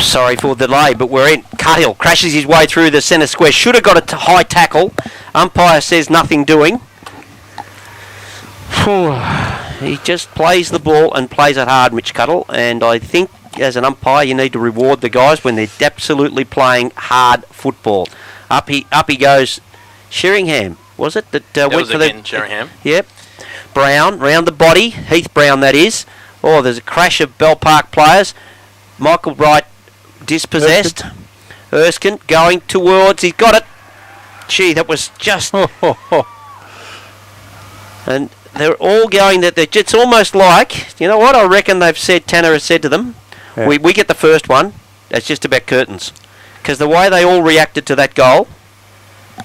Sorry for the delay, but we're in. Cahill crashes his way through the centre square. Should have got a high tackle. Umpire says nothing doing. He just plays the ball and plays it hard, Mitch Cuttle. And I think as an umpire, you need to reward the guys when they're absolutely playing hard football. Up he goes. Sheringham, was it? That went for the Sheringham. Yep. Brown, round the body. Heath Brown, that is. Oh, there's a crash of Bell Park players. Michael Wright dispossessed. Erskine going towards. He's got it. Gee, that was just... And they're all going that it's almost like, you know what, I reckon they've said, Tanner has said to them, we get the first one, it's just about curtains. Because the way they all reacted to that goal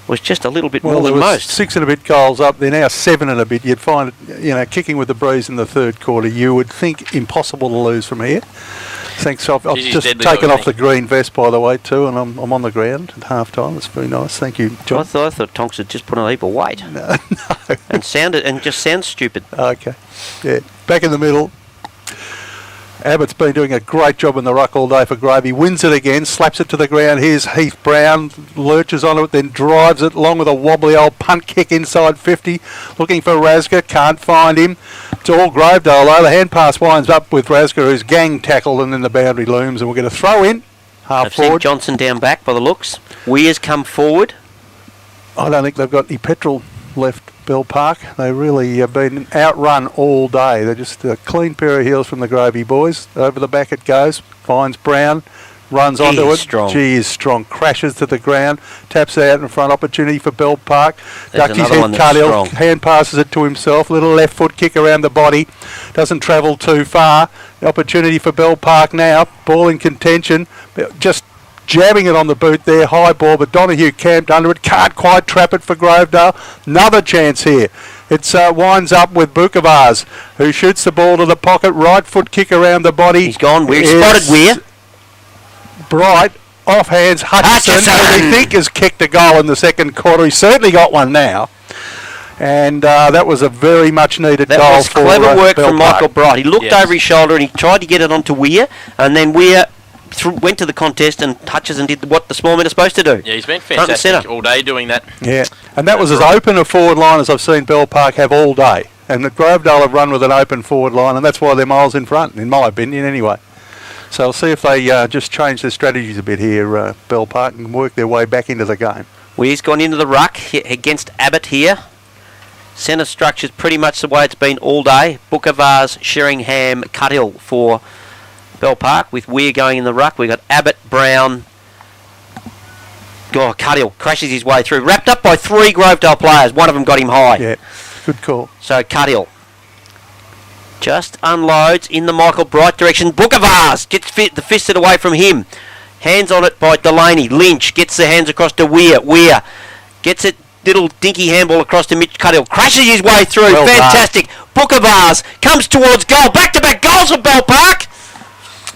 was just a little bit more than most. 6 and a bit goals up. They're now 7 and a bit. You'd find it, kicking with the breeze in the third quarter. You would think impossible to lose from here. Thanks. I've just taken off the green vest, by the way, too, and I'm on the ground at half time. It's very nice. Thank you, John. I thought Tonks had just put on a heap of weight. No. And just sounds stupid. Okay. Yeah. Back in the middle. Abbott's been doing a great job in the ruck all day for Gravy. Wins it again, slaps it to the ground. Here's Heath Brown, lurches onto it, then drives it along with a wobbly old punt kick inside 50. Looking for Razga, can't find him. It's all Grovedale though. The hand pass winds up with Razga, who's gang tackled, and then the boundary looms, and we're going to throw in. Half forward. I've seen Johnson down back by the looks. Weir's come forward. I don't think they've got any petrol left. Bell Park. They really have been outrun all day. They're just a clean pair of heels from the Gravy boys. Over the back it goes. Finds Brown. Runs onto it. Strong. She is strong. Crashes to the ground. Taps it out in front. Opportunity for Bell Park. Ducked his head, Cardell. Hand passes it to himself. Little left foot kick around the body. Doesn't travel too far. The opportunity for Bell Park now. Ball in contention. Just jabbing it on the boot there, high ball, but Donahue camped under it, can't quite trap it for Grovedale. Another chance here. It winds up with Bukavars, who shoots the ball to the pocket, right foot kick around the body. He's gone, Weir spotted Weir. Bright, off hands, Hutchison, who we think has kicked a goal in the second quarter. He's certainly got one now. And that was a very much needed goal. That was clever work Bell from Park. Michael Bright. He looked over his shoulder and he tried to get it onto Weir, and then Weir went to the contest, and Hutchison did what the small men are supposed to do. Yeah, he's been fantastic all day doing that. Yeah, and that was as open a forward line as I've seen Bell Park have all day. And the Grovedale have run with an open forward line, and that's why they're miles in front, in my opinion, anyway. So I'll see if they just change their strategies a bit here, Bell Park, and work their way back into the game. Weir's gone into the ruck against Abbott here. Centre structure's pretty much the way it's been all day. Bukavars, Sheringham, Cuthill for Bell Park, with Weir going in the ruck. We've got Abbott, Brown. Cuthill crashes his way through. Wrapped up by 3 Grovedale players. One of them got him high. Yeah, good call. So Cuthill just unloads in the Michael Bright direction. Bukavars gets the fisted away from him. Hands on it by Delaney. Lynch gets the hands across to Weir. Weir gets it. Little dinky handball across to Mitch Cuthill. Crashes his way through. Well fantastic. Bukavars comes towards goal. Back-to-back goals for Bell Park.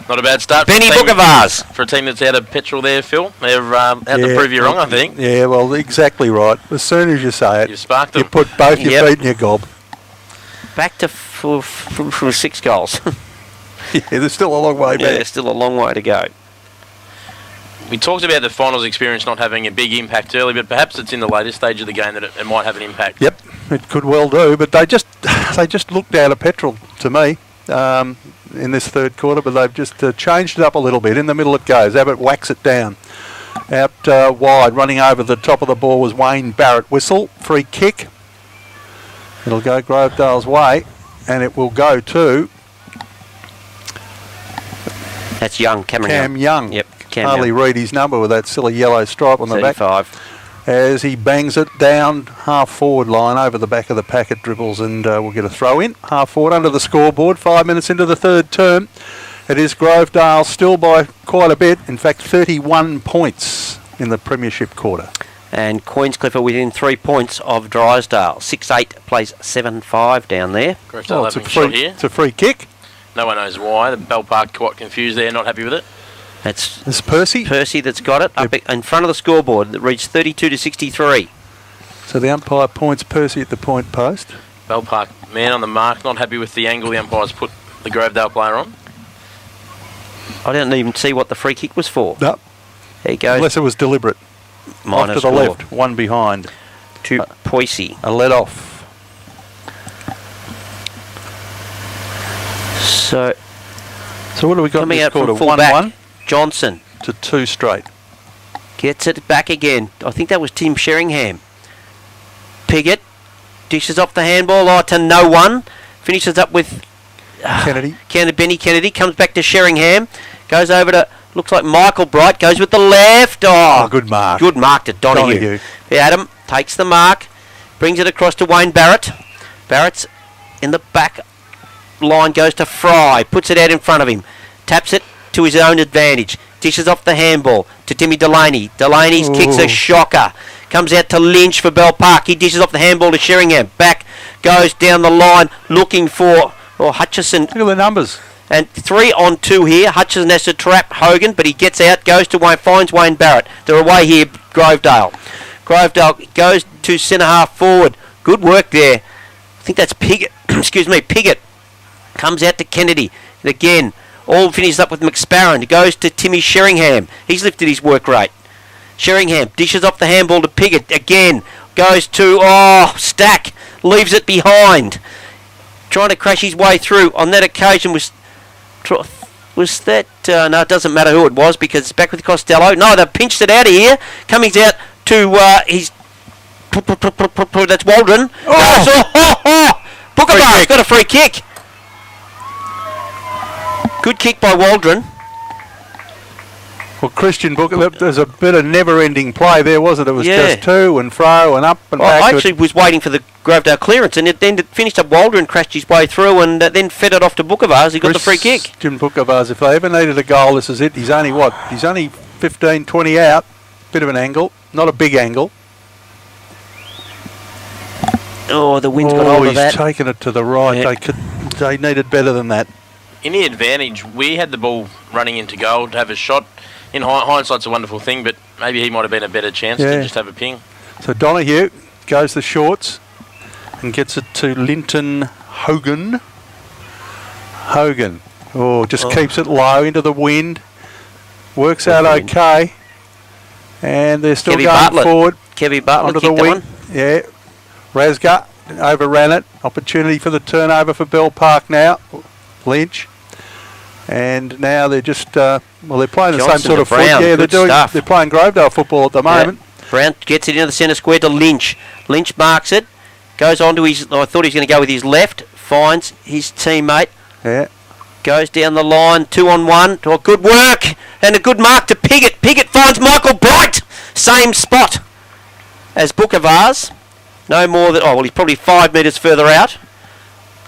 Not a bad start. Benny Bukavars. For a team that's out of petrol there, Phil. They're out to prove you wrong, I think. Yeah, well, exactly right. As soon as you say it, you sparked them. You put both your feet in your gob. Back to for 6 goals. Yeah, there's still a long way back. Yeah, there's still a long way to go. We talked about the finals experience not having a big impact early, but perhaps it's in the later stage of the game that it might have an impact. Yep, it could well do, but they just looked out of petrol to me in this third quarter, but they've just changed it up a little bit. In the middle it goes. Abbott whacks it down. Out wide, running over the top of the ball was Wayne Barrett. Whistle, free kick. It'll go Grovedale's way, and it will go to... That's Young, Cam Young. Yep. Hardly read his number with that silly yellow stripe on the back. 35. As he bangs it down half forward line over the back of the packet, dribbles, and we'll get a throw in. Half forward under the scoreboard, 5 minutes into the third term. It is Grovedale still by quite a bit. In fact, 31 points in the premiership quarter. And Queenscliff are within 3 points of Drysdale. 6-8 plays 7-5 down there. Grovedale having a shot here. It's a free kick. No one knows why. The Bell Park quite confused there, not happy with it. It's Percy. Percy that's got it up in front of the scoreboard that reached 32-63. So the umpire points Percy at the point post. Bell Park man on the mark, not happy with the angle the umpires put the Grovedale player on. I didn't even see what the free kick was for. No. There he goes. Unless it was deliberate. Minor Off to the score. left, one behind. To Poissy. A let off. So what do we got coming in this out from quarter? full back, 1-1 Johnson to 2 straight. gets it back again. I think that was Tim Sheringham. Piggott dishes off the handball to no one. Finishes up with Kennedy. Benny Kennedy. Comes back to Sheringham. Goes over to, looks like Michael Bright. Goes with the left. Oh, good mark. Good mark to Donahue. Adam takes the mark. Brings it across to Wayne Barrett. Barrett's in the back line, goes to Fry. Puts it out in front of him. Taps it to his own advantage. Dishes off the handball to Timmy Delaney. Delaney's kicks a shocker. Comes out to Lynch for Bell Park. He dishes off the handball to Sheringham. Back goes down the line looking for Hutchison. Look at the numbers. And 3 on 2 here. Hutchison has to trap Hogan, but he gets out, goes to Wayne, finds Wayne Barrett. They're away here, Grovedale. Grovedale goes to centre half forward. Good work there. I think that's Piggott. Excuse me, Piggott. Comes out to Kennedy. And again, all finishes up with McSparron. He goes to Timmy Sheringham. He's lifted his work rate. Sheringham dishes off the handball to Piggott. Again, goes to, Stack. Leaves it behind. Trying to crash his way through. On that occasion was that, no, it doesn't matter who it was because it's back with Costello. No, they've pinched it out of here. Coming out to his, that's Waldron. Bookerbar's got a free kick. Good kick by Waldron. Well, Christian Booker, there's a bit of never-ending play there, wasn't it? It was just to and fro and up and back. I actually was waiting for the Grovedale clearance, and then it finished up Waldron, crashed his way through, and then fed it off to Bookervars. He got the free kick. Christian Bookervars, if they ever needed a goal, this is it. He's only, He's only 15, 20 out. Bit of an angle. Not a big angle. Oh, the wind's got hold of that. He's taken it to the right. Yeah. They needed better than that. In the advantage, we had the ball running into goal to have a shot. In hindsight's a wonderful thing, but maybe he might have been a better chance to just have a ping. So Donahue goes the shorts and gets it to Linton Hogan. Just keeps it low into the wind. Works out okay. And they're still going forward. Kevy Bartlett onto the wing. Yeah. Rasgar overran it. Opportunity for the turnover for Bell Park now. Lynch. And now they're just, they're playing the same sort of football. Yeah, they're playing Grovedale football at the moment. Brown gets it into the centre square to Lynch. Lynch marks it. Goes on to his, I thought he was going to go with his left. Finds his teammate. Yeah. Goes down the line, 2 on 1. Oh, good work. And a good mark to Piggott. Piggott finds Michael Bright. Same spot as Bookervars. No more than, he's probably 5 metres further out.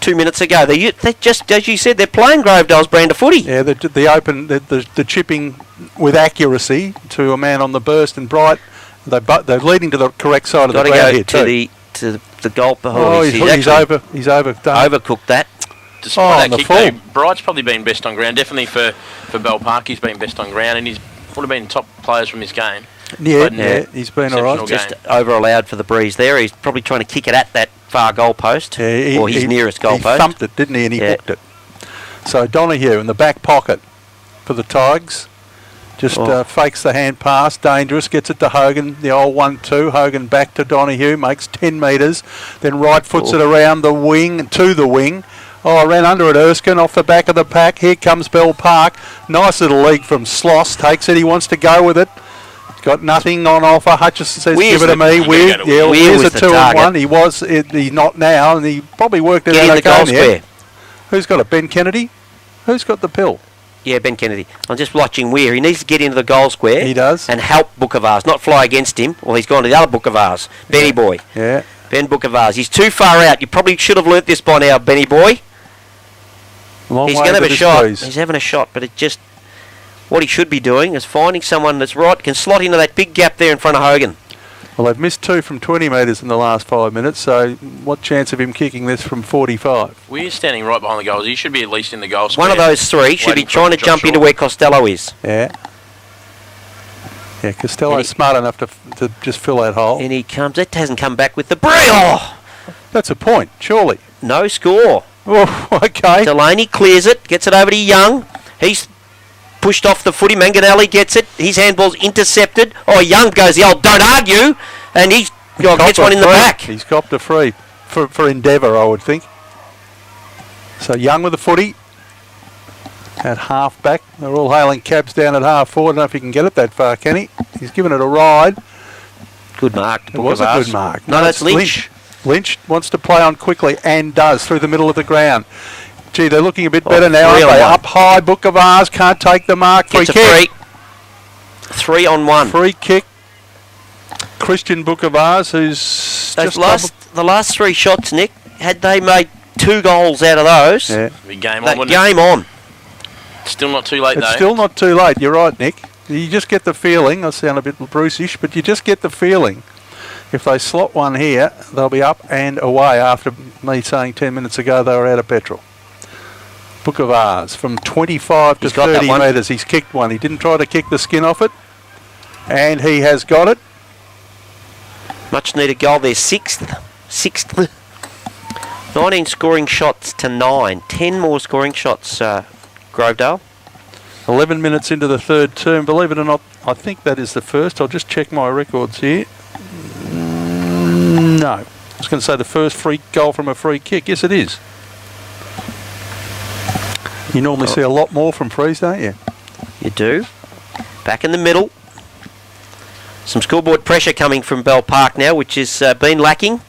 2 minutes ago. They just, as you said, they're playing Grovedale's brand of footy. Yeah, the chipping with accuracy to a man on the burst and Bright. They're leading to the correct side of the ground here too. To the goal. He's overdone. Overcooked that. Despite that kick, though, Bright's probably been best on ground. Definitely for Bell Park, he's been best on ground, and he's would have been top players from his game. Yeah, he's been all right. Just over allowed for the breeze there. He's probably trying to kick it at that far goal post, or his nearest goal post. He thumped it, didn't he, and he hooked it. So Donahue in the back pocket for the Tigers. Just fakes the hand pass, dangerous, gets it to Hogan, the old 1-2. Hogan back to Donahue, makes 10 metres, then right foots it around the wing, to the wing. Ran under it, Erskine, off the back of the pack. Here comes Bell Park. Nice little league from Sloss, takes it, he wants to go with it. Got nothing on offer. Hutchison says, give it to me. Weir's a 2 on 1. He's not now, and he probably worked it out okay. Who's got it? Ben Kennedy? Who's got the pill? Yeah, Ben Kennedy. I'm just watching Weir. He needs to get into the goal square. He does. And help Bookervars, not fly against him. Well, he's gone to the other Bookervars. Benny Boy. Yeah. Ben Bookervars. He's too far out. You probably should have learnt this by now, Benny Boy. He's going to have a shot. He's having a shot, but it just... What he should be doing is finding someone that's right, can slot into that big gap there in front of Hogan. Well, they've missed 2 from 20 metres in the last 5 minutes, so what chance of him kicking this from 45? We're standing right behind the goals. He should be at least in the goal square. One of those three should be trying to jump into where Costello is. Yeah. Yeah, Costello's smart enough to just fill that hole. And he comes. It hasn't come back with the breeze. That's a point, surely. No score. Oh, okay. Delaney clears it, gets it over to Young. He's pushed off the footy. Manganelli gets it. His handball's intercepted. Oh, Young goes the old don't argue. And he gets one in the back. He's copped a free for Endeavour, I would think. So Young with the footy. At half back. They're all hailing cabs down at half forward. I don't know if he can get it that far, can he? He's given it a ride. Good mark. It was a good mark. No, that's Lynch. Lynch wants to play on quickly and does through the middle of the ground. Gee, they're looking a bit better now, aren't they? Up high, Book of Ours, can't take the mark. Free kick. 3 on 1. Free kick. Christian Book of Ours, who's the last 3 shots, Nick, had they made 2 goals out of those, game on. Game on. Still not too late, though. It's still not too late. You're right, Nick. You just get the feeling, I sound a bit Bruce-ish, but you just get the feeling if they slot one here, they'll be up and away after me saying 10 minutes ago they were out of petrol. Book of Ours, from 25 to 30 metres, he's kicked one. He didn't try to kick the skin off it, and he has got it. Much needed goal there, 6th. 19 scoring shots to 9. 10 more scoring shots, Grovedale. 11 minutes into the third term. Believe it or not, I think that is the first. I'll just check my records here. No. I was going to say the first free goal from a free kick. Yes, it is. You normally see a lot more from frees, don't you? You do. Back in the middle. Some scoreboard pressure coming from Bell Park now, which has been lacking.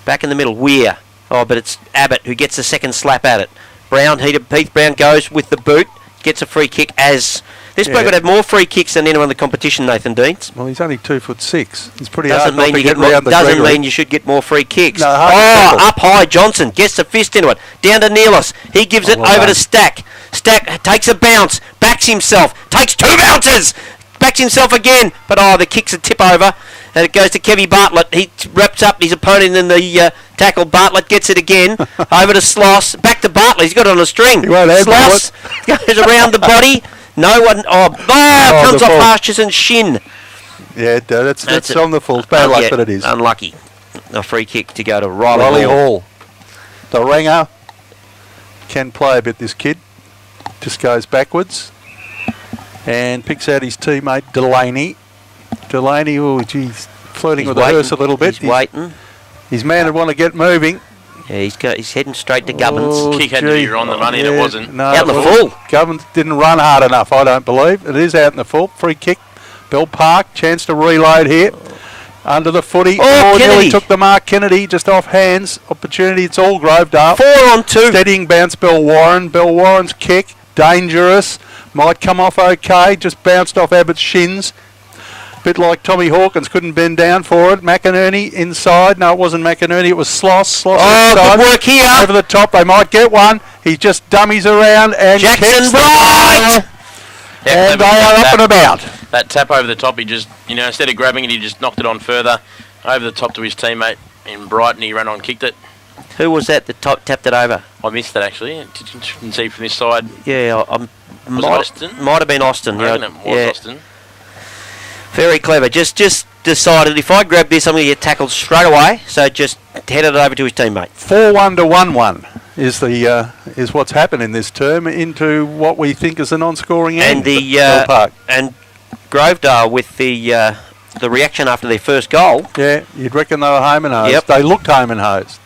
Back in the middle, Weir. Oh, but it's Abbott who gets the second slap at it. Brown, Heath Brown goes with the boot, gets a free kick as... This bloke would have more free kicks than anyone in the competition, Nathan Deans. Well, he's only 2'6". It's pretty hard not to get round the Doesn't mean you should get more free kicks. No, up high, Johnson gets the fist into it. Down to Neelis. He gives it over to Stack. Stack takes a bounce, backs himself, takes 2 bounces, backs himself again. But the kick's a tip over. And it goes to Kevy Bartlett. He wraps up his opponent in the tackle. Bartlett gets it again. Over to Sloss. Back to Bartlett. He's got it on a string. Sloss goes around the body. No one... comes off Archerson's shin. Yeah, that's on the full. Bad luck that it is. Unlucky. A free kick to go to Riley Hall. The ringer can play a bit, this kid. Just goes backwards. And picks out his teammate, Delaney. Delaney, flirting with the hearse a little bit. He's waiting. His man would want to get moving. Yeah, he's heading straight to Gubbins. Kick had to be on the money and it wasn't. No, out in the full. Gubbins didn't run hard enough, I don't believe. It is out in the full. Free kick. Bell Park, chance to reload here. Under the footy. Nearly took the mark. Kennedy just off hands. Opportunity, it's all Grovedale. 4 on 2. Steadying bounce, Bell Warren. Bell Warren's kick, dangerous. Might come off okay. Just bounced off Abbott's shins. Bit like Tommy Hawkins, couldn't bend down for it. McInerney inside. No, it wasn't McInerney, it was Sloss. Good work here. Over the top, they might get one. He just dummies around and Jackson right. And they are up and about. That tap over the top, he just, instead of grabbing it, he just knocked it on further. Over the top to his teammate in Brighton, he ran on, kicked it. Who was that tapped it over? I missed that actually. Didn't see from this side. Yeah, Austin? Might have been Austin. I reckon it was Austin. Very clever. Just decided if I grab this, I'm going to get tackled straight away. So just headed it over to his teammate. 4-1 to 1-1 is what's happened in this term into what we think is a non-scoring end. And Grovedale with the reaction after their first goal. Yeah, you'd reckon they were home and hosed. Yep. They looked home and hosed.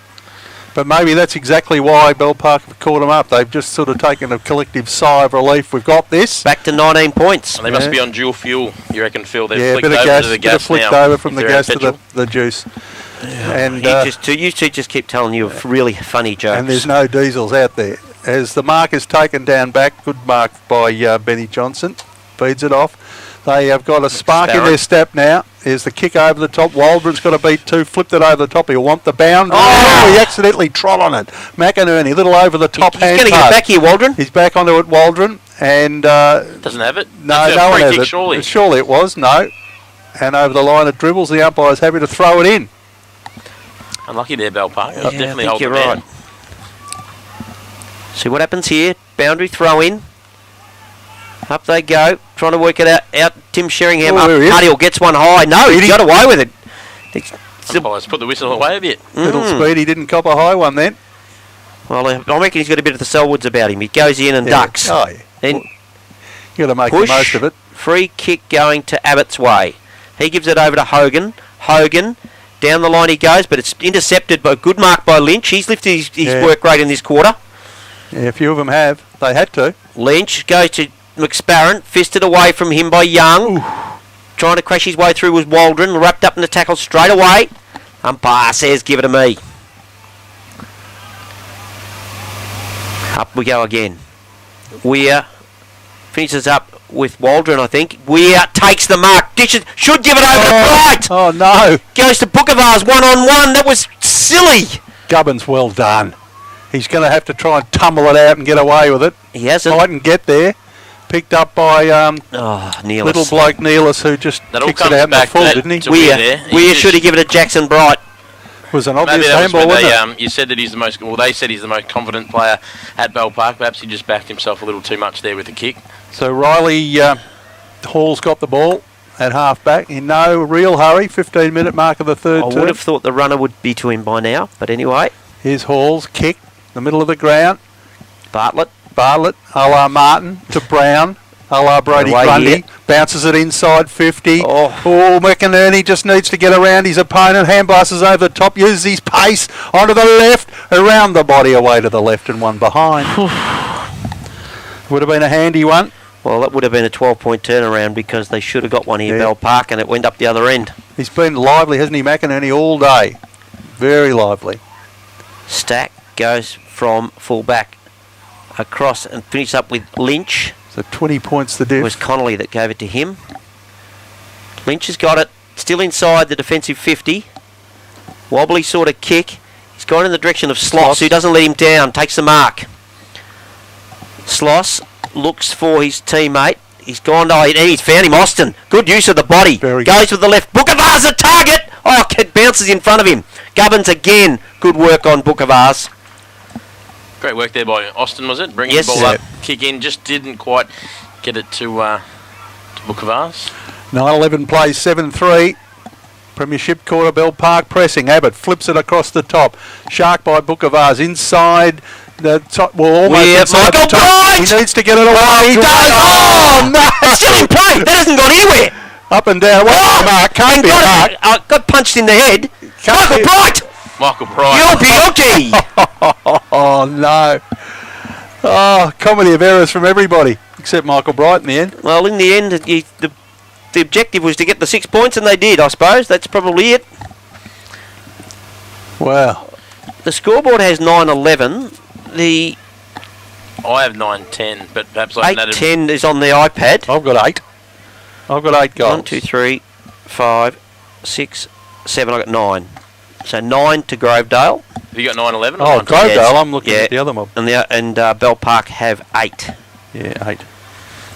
But maybe that's exactly why Bell Park have caught them up. They've just sort of taken a collective sigh of relief. We've got this. Back to 19 points. And they must be on dual fuel, you reckon, Phil? They've flicked over to the gas flicked over from the gas to the juice. Yeah. And you two just keep telling you really funny jokes. And there's no diesels out there. As the mark is taken down back, good mark by Benny Johnson. Feeds it off. They have got a spark in their step now. There's the kick over the top. Waldron's got to beat 2. Flipped it over the top. He'll want the bound. He accidentally trod on it. McInerney, little over the top hand. He's going to get back here, Waldron. He's back onto it, Waldron. And doesn't have it? No one has it. Surely it was. No. And over the line it dribbles. The umpire's happy to throw it in. Unlucky there, Bell Park. Yeah, definitely hold you're right. See what happens here. Boundary throw in. Up they go, trying to work it out. Tim Sheringham up. Hardiel gets one high. No, he got away with it. Let's put the whistle away a bit. Little speed. He didn't cop a high one then. Well, I reckon he's got a bit of the Selwoods about him. He goes in and ducks. Oh, yeah. Then Got to make Push. the most of it. Free kick going to Abbott's way. He gives it over to Hogan. Hogan, down the line he goes, but it's intercepted by a good mark by Lynch. He's lifted his work rate in this quarter. Yeah, a few of them have. They had to. Lynch goes to McSparran, fisted away from him by Young. Ooh. Trying to crash his way through was Waldron, wrapped up in the tackle straight away. Umpire says, give it to me. Up we go again. Weir finishes up with Waldron, I think. Weir takes the mark, dishes, should give it over to Bright. Oh no. Goes to Bookavars 1-on-1. That was silly. Gubbins, well done. He's going to have to try and tumble it out and get away with it. He hasn't. Mightn't get there. Picked up by Neelis. Little bloke Neelis, who just kicks it out in the full, didn't he? Weir should have given it to Jackson Bright. Was an obvious handball, wasn't it? You said that he's the most. Well, they said he's the most confident player at Bell Park. Perhaps he just backed himself a little too much there with the kick. So Riley Hall's got the ball at half back in no real hurry. 15-minute mark of the third term. I would have thought the runner would be to him by now, but anyway. Here's Hall's kick, the middle of the ground. Bartlett, a la Martin to Brown, a la Brody Grundy. Bounces it inside 50. McInerney just needs to get around his opponent. Handblasses over the top, uses his pace onto the left, around the body, away to the left and one behind. Would have been a handy one. Well, that would have been a 12-point turnaround because they should have got one here, Bell Park, and it went up the other end. He's been lively, hasn't he, McInerney, all day. Very lively. Stack goes from full back across and finishes up with Lynch. So 20 points the diff. It was Connolly that gave it to him. Lynch has got it, still inside the defensive 50. Wobbly sort of kick. He's gone in the direction of Sloss, who doesn't let him down, takes the mark. Sloss looks for his teammate. He's gone, and he's found him, Austin. Good use of the body. Goes with the left. Bookavars a target. Oh, kid bounces in front of him. Gubbins again. Good work on Bookavars. Great work there by Austin, was it? Bringing the ball up, kick in, just didn't quite get it to Bookavars. 9-11 plays 7-3. Premiership quarter, Bell Park pressing. Abbott flips it across the top. Shark by Bookavars inside the top. Well, almost inside the top. He needs to get it away. He does. Oh, no. It's still in play. That hasn't gone anywhere. Up and down. Mark. Can't be a mark. Got punched in the head. Michael Bright. Yoki. Oh, no. Oh, comedy of errors from everybody, except Michael Bright in the end. Well, in the end, the objective was to get the 6 points, and they did, I suppose. That's probably it. Wow. The scoreboard has 9-11. I have 9-10, but perhaps I can add 8-10 is on the iPad. I've got 8. I've got 8 goals. 1, 2, 3, 5, 6, 7. I've got 9. So 9 to Grovedale. Have you got 9-11? Oh, Grovedale. I'm looking at the other mob. And Bell Park have 8. Yeah, 8.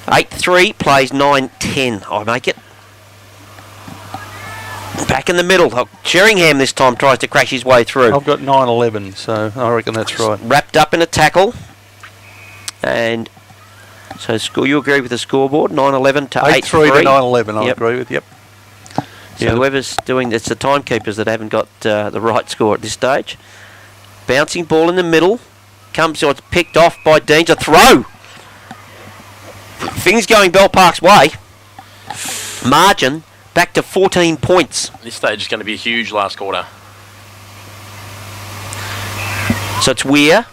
8-3 plays 9-10. I make it. Back in the middle. Sheringham this time tries to crash his way through. I've got 9-11, so I reckon that's right. Wrapped up in a tackle. And so you agree with the scoreboard? 9-11 to 8-3. 8-3 to 9-11, I agree with, yep. So whoever's doing it's the timekeepers that haven't got the right score at this stage. Bouncing ball in the middle. It's picked off by Deans. A throw. Things going Bell Park's way. Margin back to 14 points. This stage is going to be huge last quarter. So it's Weir.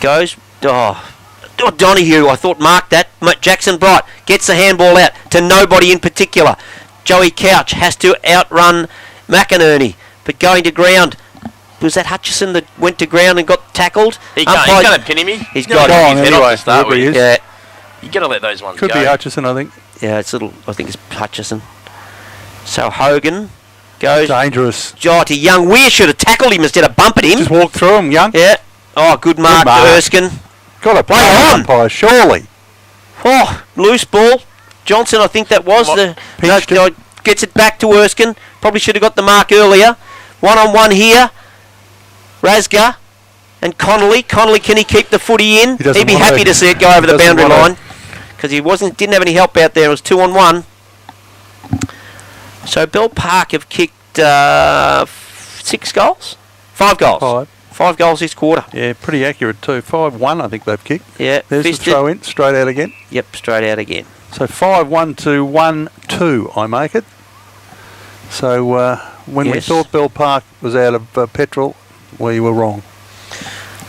Goes. Donahue, I thought marked that. Jackson Bright gets the handball out to nobody in particular. Joey Couch has to outrun McInerney, but going to ground. Was that Hutchison that went to ground and got tackled? He's going to pin him. He's got him anyway. Start with. Yeah. You got to let those ones go. Could be Hutchison, I think. Yeah, I think it's Hutchison. So Hogan goes. Dangerous. To Young. Weir should have tackled him instead of bumping him. Just walk through him, Young. Yeah. Oh, good mark to Erskine. Got to play on umpire, surely. Oh, loose ball. Johnson, I think that was gets it back to Erskine. Probably should have got the mark earlier. 1-on-1 here. Rasga and Connolly. Connolly, can he keep the footy in? He'd be happy to see it go over the boundary line because he didn't have any help out there. It was 2-on-1. So Bell Park have kicked 6 goals? 5 goals. 5 5 goals this quarter. Yeah, pretty accurate too. 5-1 I think they've kicked. Yeah. There's the throw in, straight out again. Yep, straight out again. So 5-1 to 1-2 I make it. So when we thought Bell Park was out of petrol, we were wrong.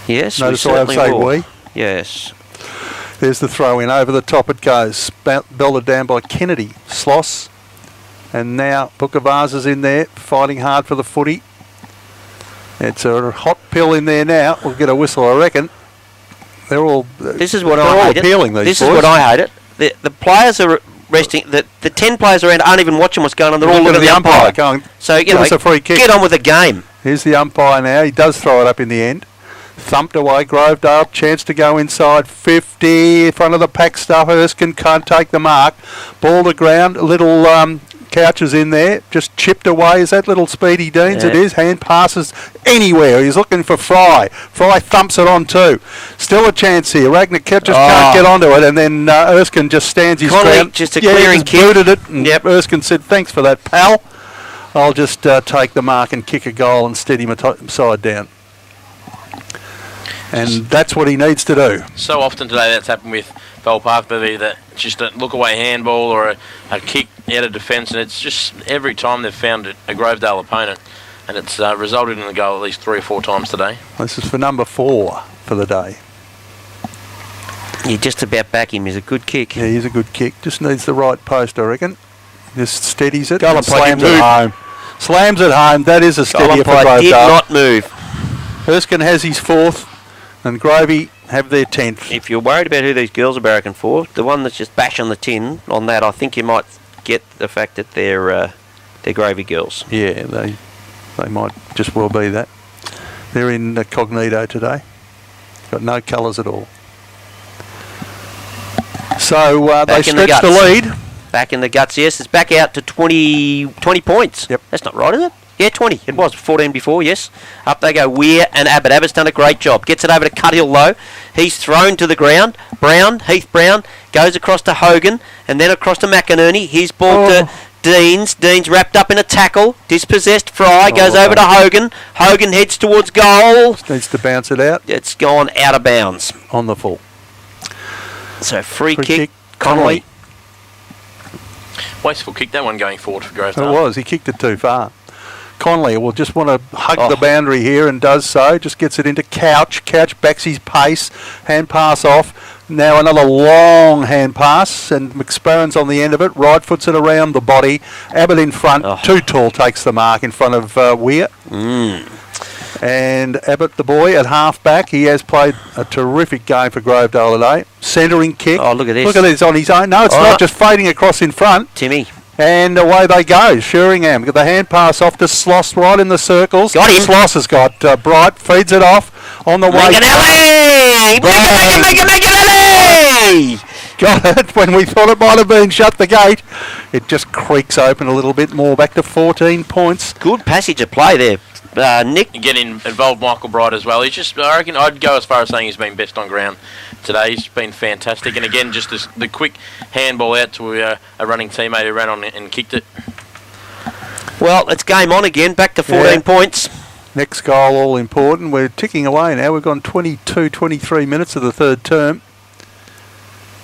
Yes, notice I say we. Yes. There's the throw in. Over the top it goes. Belted down by Kennedy. Sloss. And now Book of Vase is in there, fighting hard for the footy. It's a hot pill in there now. We'll get a whistle, I reckon. They're all. This is what I hate. Appealing, this boys. is what I hate it. The players are resting. The 10 players around aren't even watching what's going on. They're all looking at the umpire. Going, so you know, a free kick. Get on with the game. Here's the umpire now. He does throw it up in the end. Thumped away. Grovedale. Chance to go inside. 50 in front of the pack stuff. Erskine can't take the mark. Ball to ground. Little Couches in there, just chipped away. Is that little Speedy Deans? Yeah. It is. Hand passes anywhere. He's looking for Fry. Fry thumps it on too. Still a chance here. Ragnar just can't get onto it, and then Erskine just stands his ground. Just a clearing just kick. Booted it, and Erskine said, "Thanks for that, pal. I'll just take the mark and kick a goal and steady my side down." And that's what he needs to do. So often today that's happened with Bell Park, either just a look-away handball or a kick out of defence, and it's just every time they've found a Grovedale opponent, and it's resulted in a goal at least 3 or 4 times today. This is for number 4 for the day. You just about back him. He's a good kick. Yeah, he's a good kick. Just needs the right post, I reckon. Just steadies it. Slams it home. Slams it home. That is a steadier for Grovedale. Did not move. Erskine has his 4th, and Grovey have their 10th. If you're worried about who these girls are barracking for, the one that's just bashing the tin on that, I think you might get the fact that they're Gravy girls. Yeah, they might just well be that. They're in Cognito today. Got no colours at all. So they stretch the lead. Back in the guts, yes. It's back out to 20 points. Yep. That's not right, is it? Yeah, 20. It was 14 before, yes. Up they go, Weir and Abbott. Abbott's done a great job. Gets it over to Cuthill, though. He's thrown to the ground. Heath Brown, goes across to Hogan and then across to McInerney. Here's ball to Deans. Deans wrapped up in a tackle. Dispossessed. Fry goes over to Hogan. Hogan heads towards goal. Needs to bounce it out. It's gone out of bounds. On the full. So free kick. Connolly. Wasteful kick, that one going forward for Grovedale. It was. He kicked it too far. Connolly will just want to hug the boundary here and does so. Just gets it into Couch. Couch backs his pace. Hand pass off. Now another long hand pass and McSparron's on the end of it. Right foots it around the body. Abbott in front. Too tall takes the mark in front of Weir. And Abbott, the boy, at half back. He has played a terrific game for Grovedale today. Centering kick. Oh, look at this. Look at this on his own. No, it's not just fading across in front. Timmy. And away they go. Sheringham got the hand pass off to Sloss right in the circles. Got him. Sloss has got Bright. Feeds it off on the way. Meganelli! Got it when we thought it might have been shut the gate. It just creaks open a little bit more. Back to 14 points. Good passage of play there. Nick. Getting involved Michael Bright as well. He's just, I reckon I'd go as far as saying he's been best on ground today. He's been fantastic. And again, just the quick handball out to a running teammate who ran on and kicked it. Well, it's game on again. Back to 14 points. Next goal, all important. We're ticking away now. We've gone 22, 23 minutes of the third term.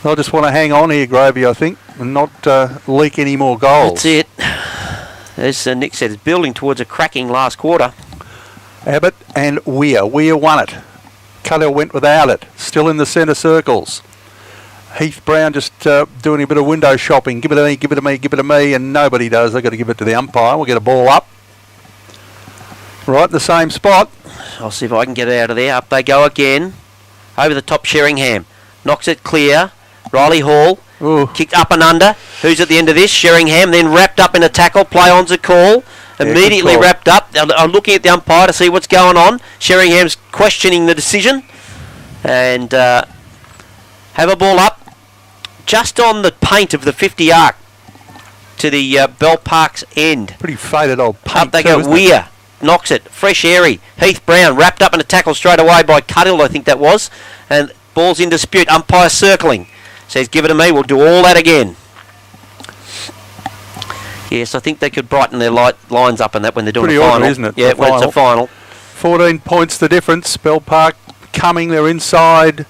I just want to hang on here, Gravy, I think, and not leak any more goals. That's it. As Nick said, it's building towards a cracking last quarter. Abbott and Weir. Weir won it. Cuthill went without it. Still in the centre circles. Heath Brown just doing a bit of window shopping. Give it to me, give it to me, give it to me, and nobody does. They've got to give it to the umpire. We'll get a ball up. Right in the same spot. I'll see if I can get it out of there. Up they go again. Over the top, Sheringham. Knocks it clear. Riley Hall. Kicked up and under. Who's at the end of this? Sheringham. Then wrapped up in a tackle. Play on's a call. Immediately wrapped up. I'm looking at the umpire to see what's going on. Sheringham's questioning the decision. And have a ball up. Just on the paint of the 50 arc. To the Bell Park's end. Pretty faded old paint. Up they go. Weir. Knocks it. Fresh airy. Heath Brown wrapped up in a tackle straight away by Cuthill, I think that was. And ball's in dispute. Umpire circling. Says, give it to me. We'll do all that again. Yes, I think they could brighten their lines up in that when they're doing pretty a final. Ordinary, isn't it? Yeah, when it's a final. 14 points the difference. Bell Park coming, they're inside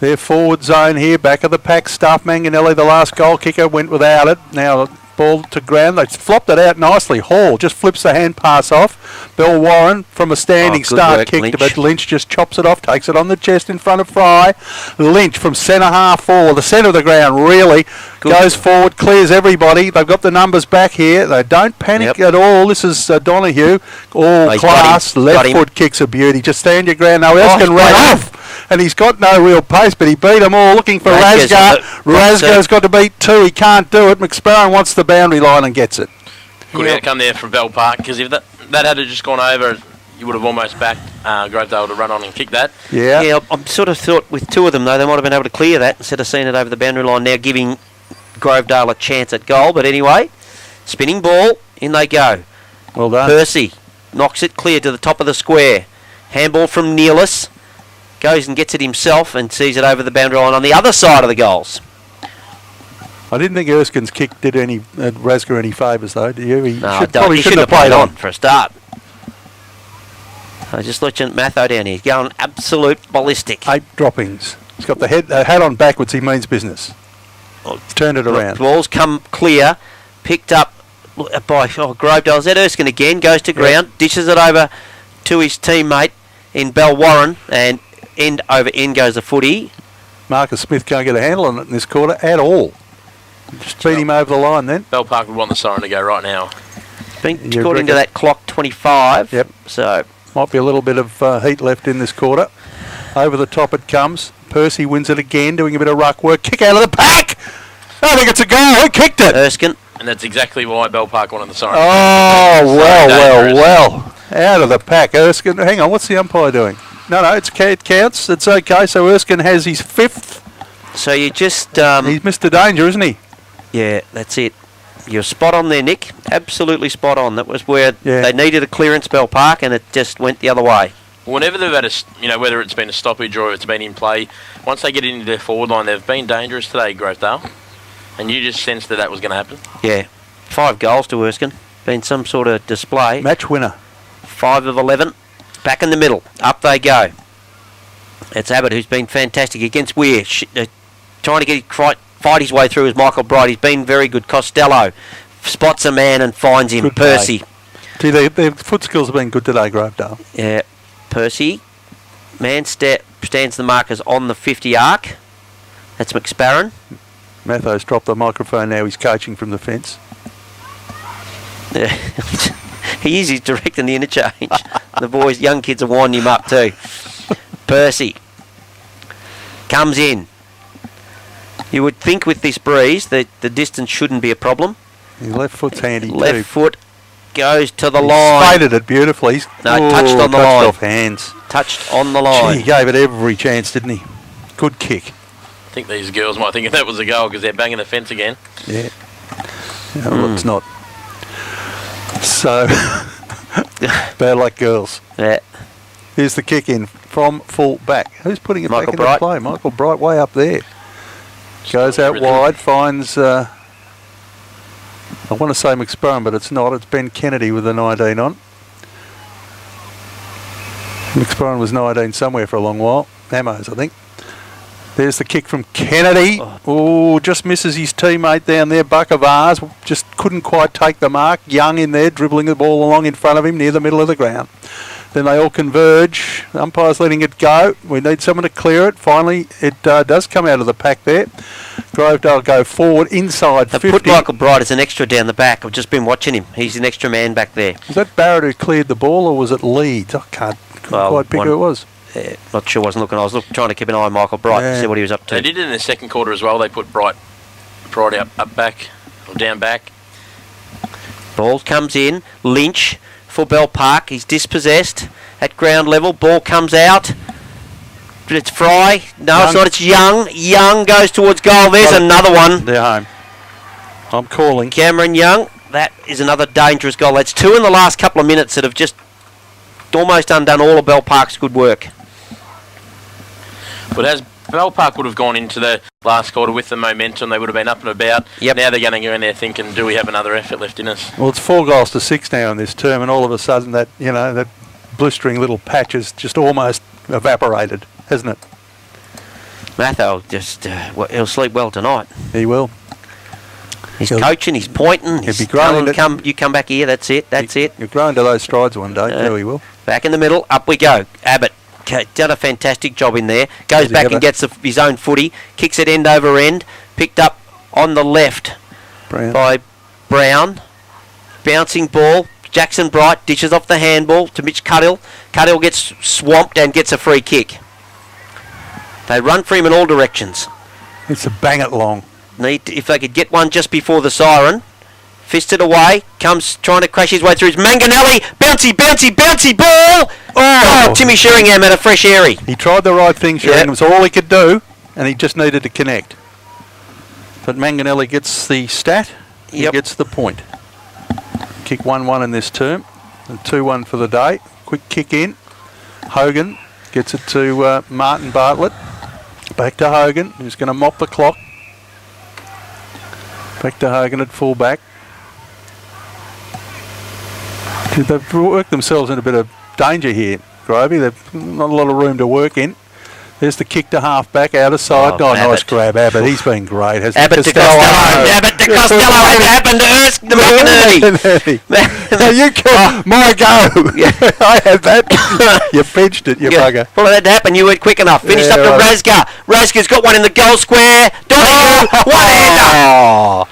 their forward zone here. Back of the pack stuff. Manganelli, the last goal kicker, went without it. Now ball to ground. They flopped it out nicely. Hall just flips the hand pass off. Bell Warren from a standing start work, kicked, Lynch. but Lynch just chops it off, takes it on the chest in front of Fry. Lynch from centre half forward, the centre of the ground really, goes forward, clears everybody. They've got the numbers back here. They don't panic at all. This is Donahue, all class. Left foot kicks a beauty. Just stand your ground. Now Erskine ran off. And he's got no real pace, but he beat them all. Looking for Rasgar. Rasgar's got to beat 2. He can't do it. McSparrow wants the boundary line and gets it. Good outcome there from Bell Park, because if that had just gone over, you would have almost backed Grovedale to run on and kick that. Yeah, I sort of thought with 2 of them, though, they might have been able to clear that instead of seeing it over the boundary line, now giving Grovedale a chance at goal. But anyway, spinning ball, in they go. Well done. Percy knocks it clear to the top of the square. Handball from Neelis. Goes and gets it himself and sees it over the boundary line on the other side of the goals. I didn't think Erskine's kick did Rasgar any favours, though, do you? He probably shouldn't have played on for a start. I just let Matho down here. He's going absolute ballistic. 8 droppings. He's got the hat on backwards. He means business. Turn it around. Ball's come clear. Picked up by Grovedale. Is that Erskine again? Goes to ground. Dishes it over to his teammate in Bell Warren. And end over end goes the footy. Marcus Smith can't get a handle on it in this quarter at all. Just beat him over the line then. Bell Park would want the siren to go right now. According to that clock, 25. Yep. So might be a little bit of heat left in this quarter. Over the top it comes. Percy wins it again, doing a bit of ruck work. Kick out of the pack! I think it's a goal. Who kicked it? Erskine. And that's exactly why Bell Park wanted the siren. Oh, well. Out of the pack. Erskine. Hang on, what's the umpire doing? No, it counts. It's okay. So Erskine has his 5th. So you just... he's Mr. Danger, isn't he? Yeah, that's it. You're spot on there, Nick. Absolutely spot on. That was where they needed a clearance, Bell Park, and it just went the other way. Whenever they've had whether it's been a stoppage or it's been in play, once they get into their forward line, they've been dangerous today, Grovedale. And you just sensed that was going to happen. Yeah. 5 goals to Erskine. Been some sort of display. Match winner. 5 of 11. Back in the middle. Up they go. It's Abbott, who's been fantastic against Weir. Trying to get fight his way through is Michael Bright. He's been very good. Costello spots a man and finds him. Good Percy. Gee, their foot skills have been good today, Grovedale. Yeah. Percy. Man stands the markers on the 50 arc. That's McSparron. Matho's dropped the microphone now. He's coaching from the fence. Yeah. He is. He's directing the interchange. The boys, young kids are winding him up too. Percy comes in. You would think with this breeze that the distance shouldn't be a problem. His left foot's handy too. Left foot goes to the He line. spaded it beautifully. Touched on the line. Off hands. Touched on the line. Gee, he gave it every chance, didn't he? Good kick. I think these girls might think that was a goal because they're banging the fence again. Yeah. No, well, it's not. So, bad luck, girls. Yeah. Here's the kick in from full back. Who's putting it Michael back into Bright. play? Michael Bright way up there. Goes out wide, finds, I want to say McSparrow, but it's not. It's Ben Kennedy with the 19 on. McSparrow was 19 somewhere for a long while. Amos, I think. There's the kick from Kennedy. Oh, just misses his teammate down there, Buck of ours. Just couldn't quite take the mark. Young in there, dribbling the ball along in front of him near the middle of the ground. Then they all converge. The umpire's letting it go. We need someone to clear it. Finally, it does come out of the pack there. Grovedale go forward inside 50. Put Michael Bright as an extra down the back. I've just been watching him. He's an extra man back there. Was that Barrett who cleared the ball, or was it Leeds? I couldn't quite pick who it was. Yeah, not sure. Wasn't looking. I was trying to keep an eye on Michael Bright to see what he was up to. They did it in the second quarter as well. They put Bright up back, or down back. Ball comes in. Lynch for Bell Park. He's dispossessed at ground level. Ball comes out. It's Fry. No, Young. It's not. It's Young. Young goes towards goal. There's another one. They're home. I'm calling. Cameron Young. That is another dangerous goal. That's 2 in the last couple of minutes that have just almost undone all of Bell Park's good work. But as Bell Park would have gone into the last quarter with the momentum, they would have been up and about. Yep. Now they're going to go in there thinking, do we have another effort left in us? Well, it's 4 goals to 6 now in this term, and all of a sudden that blistering little patches just almost evaporated, hasn't it? Matho just, he'll sleep well tonight. He will. He's coaching, he's pointing, he's telling him, you come back here, that's it. You're growing to those strides one day, there he will. Back in the middle, up we go. Abbott done a fantastic job in there. Goes back and gets his own footy, kicks it end over end, picked up on the left by Brown. Bouncing ball, Jackson Bright dishes off the handball to Mitch Cuddill. Cuddill gets swamped and gets a free kick. They run for him in all directions. It's a bang it long. If they could get one just before the siren. Fisted away, comes trying to crash his way through. Manganelli, bouncy ball! Oh, Timmy Sheringham had a fresh airy. He tried the right thing, Sheringham, was all he could do, and he just needed to connect. But Manganelli gets the stat, he gets the point. Kick 1-1 in this term, and 2-1 for the day. Quick kick in. Hogan gets it to Martin Bartlett. Back to Hogan, who's going to mop the clock. Back to Hogan at full-back. They've worked themselves in a bit of danger here, Grovey. They've not a lot of room to work in. There's the kick to half-back, out of side. Oh, nice grab, Abbott. He's been great, hasn't he? Abbott to Costello. Abbott to Costello. It happened to Erskine to McInerney. Now you can my go. I had that. You pinched it, you bugger. Well, that happened. You weren't quick enough. Finished up to Razga. Razga's got one in the goal square. Donahue, one-hander.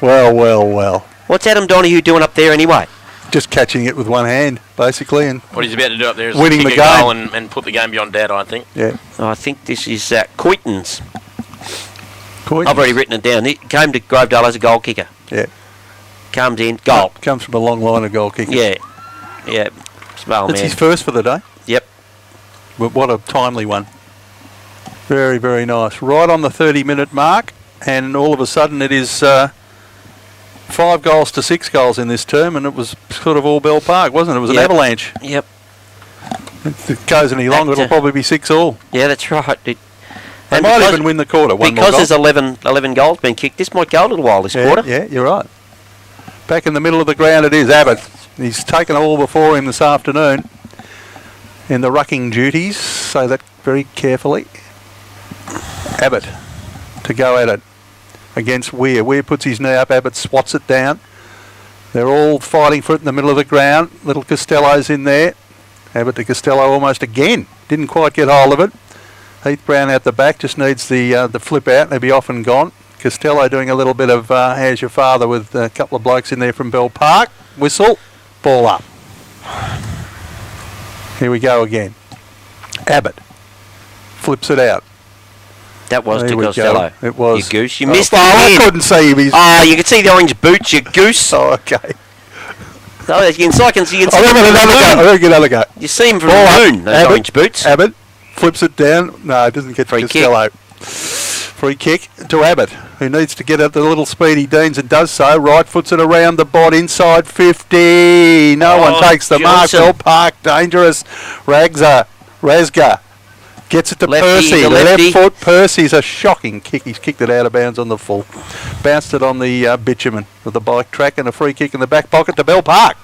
Well. What's Adam Donahue doing up there anyway? Just catching it with one hand, basically, and what he's about to do up there is winning kick the game goal and put the game beyond doubt, I think. Yeah. I think this is Coyton's. Coyton's. I've already written it down. He came to Grovedale as a goal kicker. Yeah. Comes in, goal. Comes from a long line of goal kickers. Yeah. Small That's man. his first for the day. Yep. But what a timely one. Very, very nice. Right on the 30-minute mark, and all of a sudden it is 5 goals to 6 goals in this term, and it was sort of all Bell Park, wasn't it? It was an avalanche. Yep. If it goes any longer, it'll probably be 6 all. Yeah, that's right. They might even win the quarter. Because there's 11 goals being kicked, this might go a little while this quarter. Yeah, you're right. Back in the middle of the ground it is, Abbott. He's taken all before him this afternoon in the rucking duties. Say that very carefully. Abbott to go at it against Weir. Weir puts his knee up, Abbott swats it down. They're all fighting for it in the middle of the ground. Little Costello's in there. Abbott to Costello almost again. Didn't quite get hold of it. Heath Brown out the back, just needs the flip out. They'll be off and gone. Costello doing a little bit of how's your father with a couple of blokes in there from Bell Park. Whistle, ball up. Here we go again. Abbott flips it out. That was to Costello. It was. You goose. You missed it. I couldn't see him. You could see the orange boots, you goose. Oh, okay. No, you can see I'll give another go. You see him from the moon, those orange boots. Abbott flips it down. No, it doesn't get to Costello. Free kick to Abbott, who needs to get at the little speedy Deans and does so. Right foots it around the bot inside 50. No one takes the mark. Bell Park, dangerous. Razga gets it to Percy. The left foot. Percy's a shocking kick. He's kicked it out of bounds on the full. Bounced it on the bitumen with the bike track, and a free kick in the back pocket to Bell Park.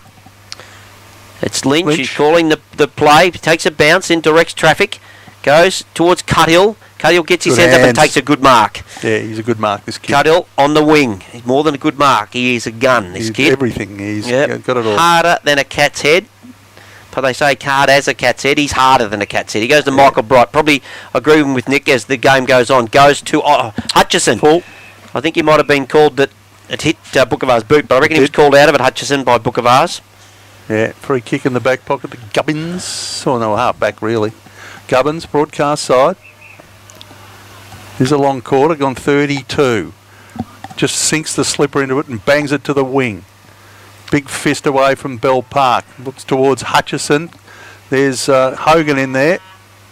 It's Lynch. He's calling the play. Takes a bounce in, directs traffic. Goes towards Cuddill. Cuddill gets his hands up and takes a good mark. Yeah, he's a good mark, this kid. Cuddill on the wing. He's more than a good mark. He is a gun, this kid. Everything. He's got it all. Harder than a cat's head. But they say hard as a cat's head. He's harder than a cat's head. He goes to Michael Bright. Probably agreeing with Nick as the game goes on. Goes to Hutchison. Full. I think he might have been called that it hit Bookavar's boot, but I reckon he was called out of it, Hutchison, by Bookavars. Yeah, free kick in the back pocket to Gubbins. Oh, no, half back really. Gubbins, broadcast side. Here's a long quarter, gone 32. Just sinks the slipper into it and bangs it to the wing. Big fist away from Bell Park. Looks towards Hutchison. There's Hogan in there.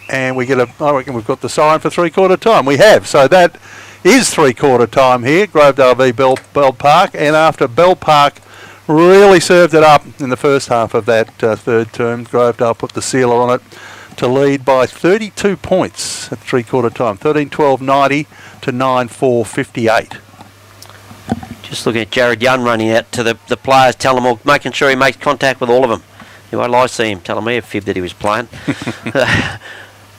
And I reckon we've got the siren for 3/4 time. We have. So that is 3/4 time here. Grovedale v Bell Park. And after Bell Park really served it up in the first half of that third term, Grovedale put the sealer on it to lead by 32 points at 3/4 time. 13-12-90 to 9-4-58. Just looking at Jared Young running out to the players, telling them all, making sure he makes contact with all of them. Well, I see him telling me a fib that he was playing.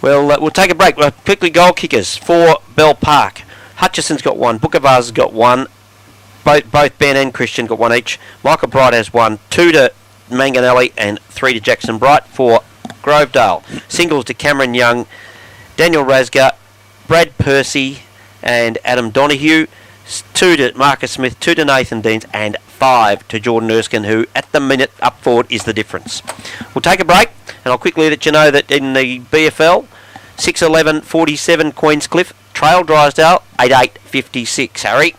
Well, we'll take a break. Quickly, goal kickers for Bell Park. Hutchison's got one. Bookavaz has got one. Both Ben and Christian got one each. Michael Bright has one. 2 to Manganelli and 3 to Jackson Bright for Grovedale. Singles to Cameron Young, Daniel Rasga, Brad Percy and Adam Donahue. 2 to Marcus Smith, 2 to Nathan Deans and 5 to Jordan Erskine, who at the minute up forward is the difference. We'll take a break and I'll quickly let you know that in the BFL, 6-11-47 Queenscliff, Trail Drysdale 8-8-56, Harry.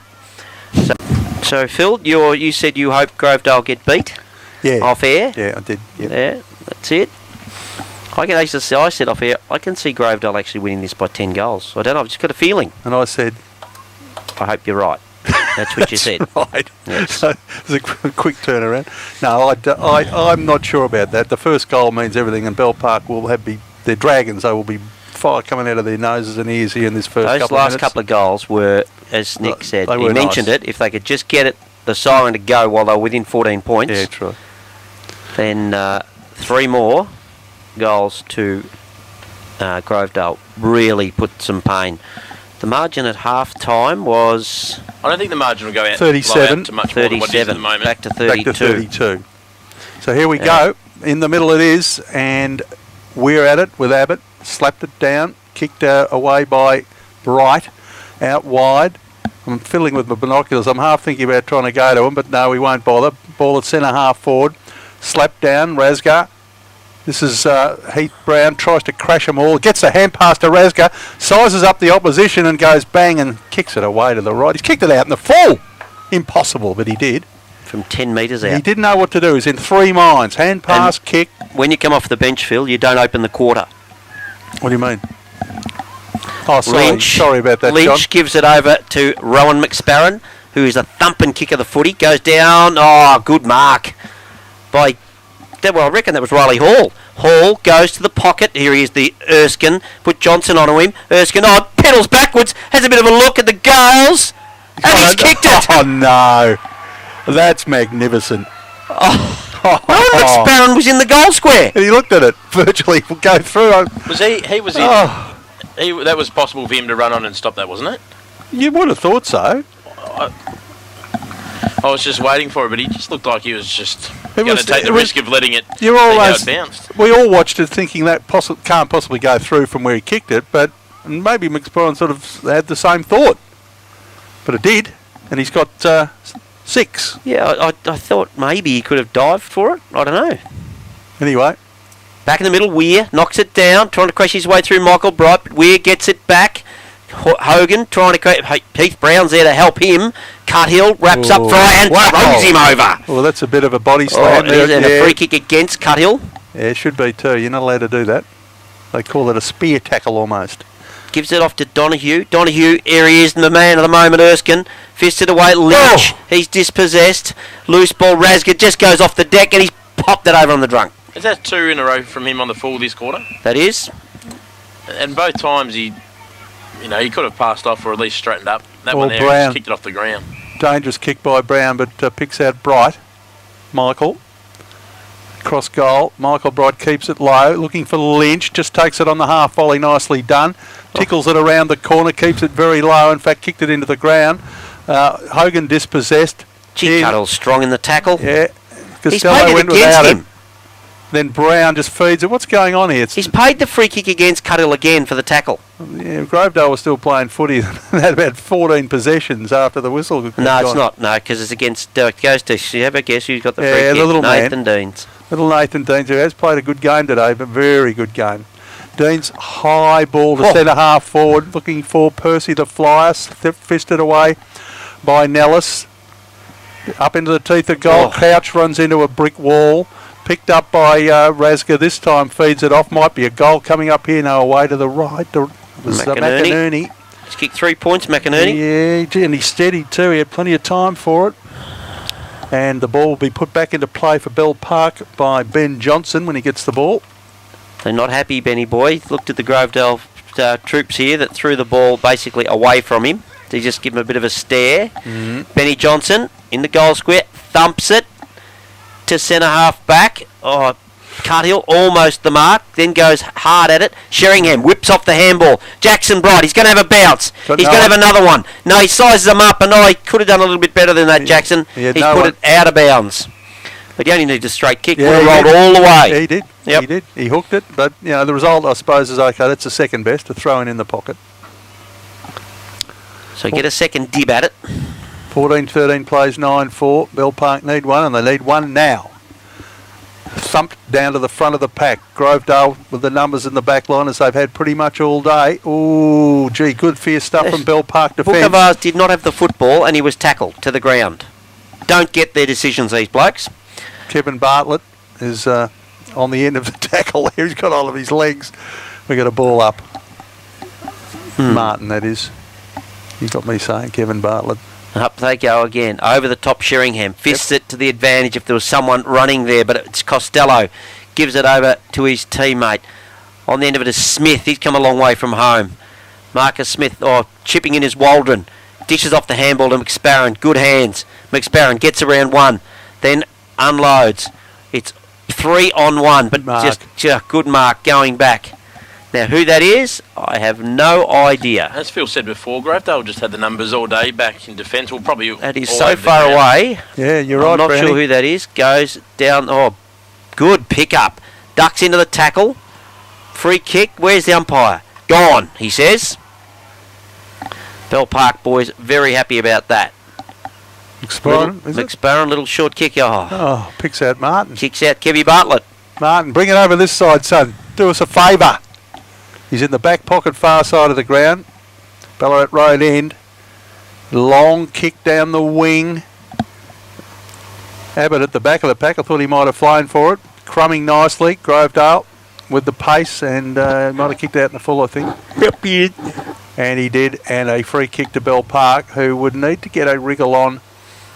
So Phil, you said you hope Grovedale get beat? Yeah. Off air? Yeah, I did. Yep. Yeah, that's it. I said off air, I can see Grovedale actually winning this by 10 goals. I don't know, I've just got a feeling. And I said... I hope you're right. That's what you said. Right. Yes. So it's a quick turnaround. No, I'm not sure about that. The first goal means everything, and Bell Park will they're dragons. They will be fire coming out of their noses and ears here in this first couple of minutes. Those last couple of goals were, as Nick said, he mentioned it, if they could just get the siren to go while they were within 14 points. Yeah, true. Then 3 more goals to Grovedale really put some pain. The margin at half time was... I don't think the margin will go out 37 to much more than what it is at the moment. Back to 32. Back to 32. So here we go. In the middle it is, and we're at it with Abbott. Slapped it down, kicked away by Bright, out wide. I'm fiddling with my binoculars. I'm half thinking about trying to go to him, but no, we won't bother. Ball at centre half forward. Slapped down, Rasgar. This is Heath Brown, tries to crash them all. Gets a hand pass to Rasgar, sizes up the opposition and goes bang and kicks it away to the right. He's kicked it out in the full. Impossible, but he did. From 10 metres out. He didn't know what to do. He's in 3 minds. Hand pass, kick. When you come off the bench, Phil, you don't open the quarter. What do you mean? Oh, sorry about that, Lynch John. gives it over to Rowan McSparron, who is a thumping kick of the footy. Goes down. Oh, good mark by... Well, I reckon that was Riley Hall. Hall goes to the pocket. Here he is, the Erskine. Put Johnson onto him. Erskine, pedals backwards. Has a bit of a look at the goals. And he's kicked it. Oh, no. That's magnificent. Rowan McSparron was in the goal square. And he looked at it. Virtually go through. Was he was in... that was possible for him to run on and stop that, wasn't it? You would have thought so. I was just waiting for it, but he just looked like he was just going to take the risk of letting it bounce. We all watched it thinking that can't possibly go through from where he kicked it, but maybe McSparron sort of had the same thought. But it did, and he's got 6. Yeah, I thought maybe he could have dived for it. I don't know. Anyway. Back in the middle, Weir knocks it down, trying to crash his way through Michael Bright, but Weir gets it back. Hogan trying to... Heath Brown's there to help him. Cuthill wraps up try and throws him over. Well, that's a bit of a body slam there. And a free kick against Cuthill. Yeah, it should be too. You're not allowed to do that. They call it a spear tackle almost. Gives it off to Donahue. Donahue, here he is, the man of the moment, Erskine. Fisted away, Lynch. He's dispossessed. Loose ball, Rasga just goes off the deck and he's popped it over on the drunk. Is that 2 in a row from him on the full this quarter? That is. And both times he could have passed off or at least straightened up. That one there, he just kicked it off the ground. Dangerous kick by Brown, but picks out Bright. Michael. Cross goal. Michael Bright keeps it low, looking for Lynch. Just takes it on the half volley, nicely done. Tickles it around the corner, keeps it very low. In fact, kicked it into the ground. Hogan dispossessed. Cuddle's strong in the tackle. Yeah. He's paid it against him. Then Brown just feeds it. What's going on here? He's paid the free kick against Cuthill again for the tackle. Yeah, Grovedale was still playing footy. They had about 14 possessions after the whistle. No, it's not. No, because it's against... goes to... You have a guess who's got the free kick? The little Nathan Deans. Little Nathan Deans, who has played a good game today, but very good game. Deans, high ball to centre half forward, looking for Percy the Flyer, fisted away by Nellis. Up into the teeth of goal. Crouch runs into a brick wall. Picked up by Rasga this time, feeds it off. Might be a goal coming up here now, away to the right. McInerney. He's kicked 3 points, McInerney. Yeah, and he's steady too. He had plenty of time for it. And the ball will be put back into play for Bell Park by Ben Johnson when he gets the ball. They're not happy, Benny boy. Looked at the Grovedale troops here that threw the ball basically away from him. They just give him a bit of a stare. Mm-hmm. Benny Johnson in the goal square, thumps it to centre half back. Carthill almost the mark, then goes hard at it. Sheringham whips off the handball. Jackson Bright, he's going to have a bounce. He's going to have another one. No, he sizes them up, and he could have done a little bit better than that, Jackson. He's put it out of bounds. But he only needs a straight kick. Yeah, rolled all the way. Yeah, he did. Yep. He did. He hooked it, but the result, I suppose, is okay. That's the second best, to throw in the pocket. So get a second dib at it. 14-13 plays 9-4. Bell Park need one, and they need one now. Thumped down to the front of the pack. Grovedale with the numbers in the back line as they've had pretty much all day. Ooh, gee, good fierce stuff from Bell Park defence. Bookavars did not have the football, and he was tackled to the ground. Don't get their decisions, these blokes. Kevin Bartlett is on the end of the tackle there. He's got all of his legs. We got a ball up. Martin, that is. You got me saying Kevin Bartlett. Up they go again. Over the top, Sheringham. Fists it to the advantage if there was someone running there, but it's Costello. Gives it over to his teammate. On the end of it is Smith. He's come a long way from home. Marcus Smith, chipping in his Waldron. Dishes off the handball to McSparron. Good hands. McSparron gets around one. Then unloads. It's 3-on-1, but just good mark going back. Now, who that is, I have no idea. As Phil said before, Grovedale just had the numbers all day back in defence. Well, probably that is so far away. Yeah, you're right, I'm not Brownie. sure who that is. Goes down. Oh, good pick-up. Ducks into the tackle. Free kick. Where's the umpire? Gone, he says. Bell Park boys very happy about that. McSparron, little short kick. Oh, picks out Martin. Kicks out Kevy Bartlett. Martin, bring it over this side, son. Do us a favour. He's in the back pocket, far side of the ground. Ballarat Road end. Long kick down the wing. Abbott at the back of the pack. I thought he might have flown for it. Crumbing nicely. Grovedale with the pace, and might have kicked out in the full, I think. Yep. And he did. And a free kick to Bell Park, who would need to get a wriggle on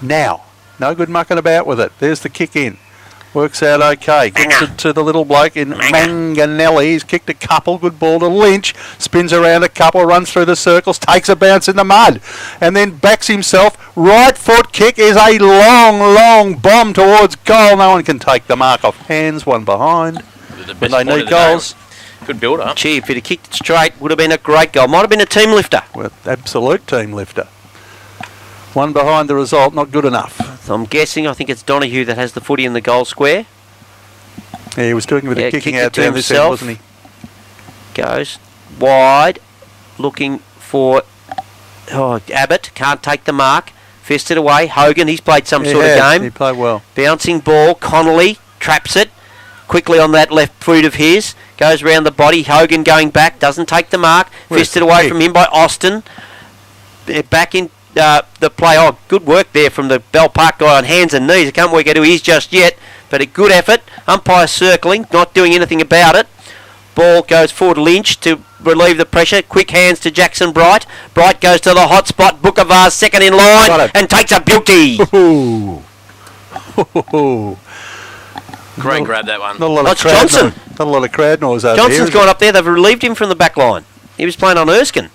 now. No good mucking about with it. There's the kick in. Works out okay. Gets it to the little bloke in Manganelli. He's kicked a couple. Good ball to Lynch. Spins around a couple. Runs through the circles. Takes a bounce in the mud. And then backs himself. Right foot kick is a long, long bomb towards goal. No one can take the mark off hands. One behind. But they need goals. Good build up. Gee, if he'd have kicked it straight, would have been a great goal. Might have been a team lifter. Well, absolute team lifter. One behind the result, not good enough. So I'm guessing, I think it's Donahue that has the footy in the goal square. Yeah, he was doing a bit of kicking out down this end, wasn't he? Goes wide, looking for Abbott. Can't take the mark. Fisted away. Hogan, he's played some sort of game. He played well. Bouncing ball. Connolly traps it. Quickly on that left foot of his. Goes round the body. Hogan going back. Doesn't take the mark. Fisted away from him by Austin. Back in the play. Oh, good work there from the Bell Park guy on hands and knees. I can't work out who he is just yet, but a good effort. Umpire circling, not doing anything about it. Ball goes forward Lynch to relieve the pressure. Quick hands to Jackson Bright. Bright goes to the hot spot. Bookavars second in line and takes a beauty. Great grab, that one. That's Johnson. Not a lot of crowd noise over Johnson's here. Johnson's gone up there. They've relieved him from the back line. He was playing on Erskine.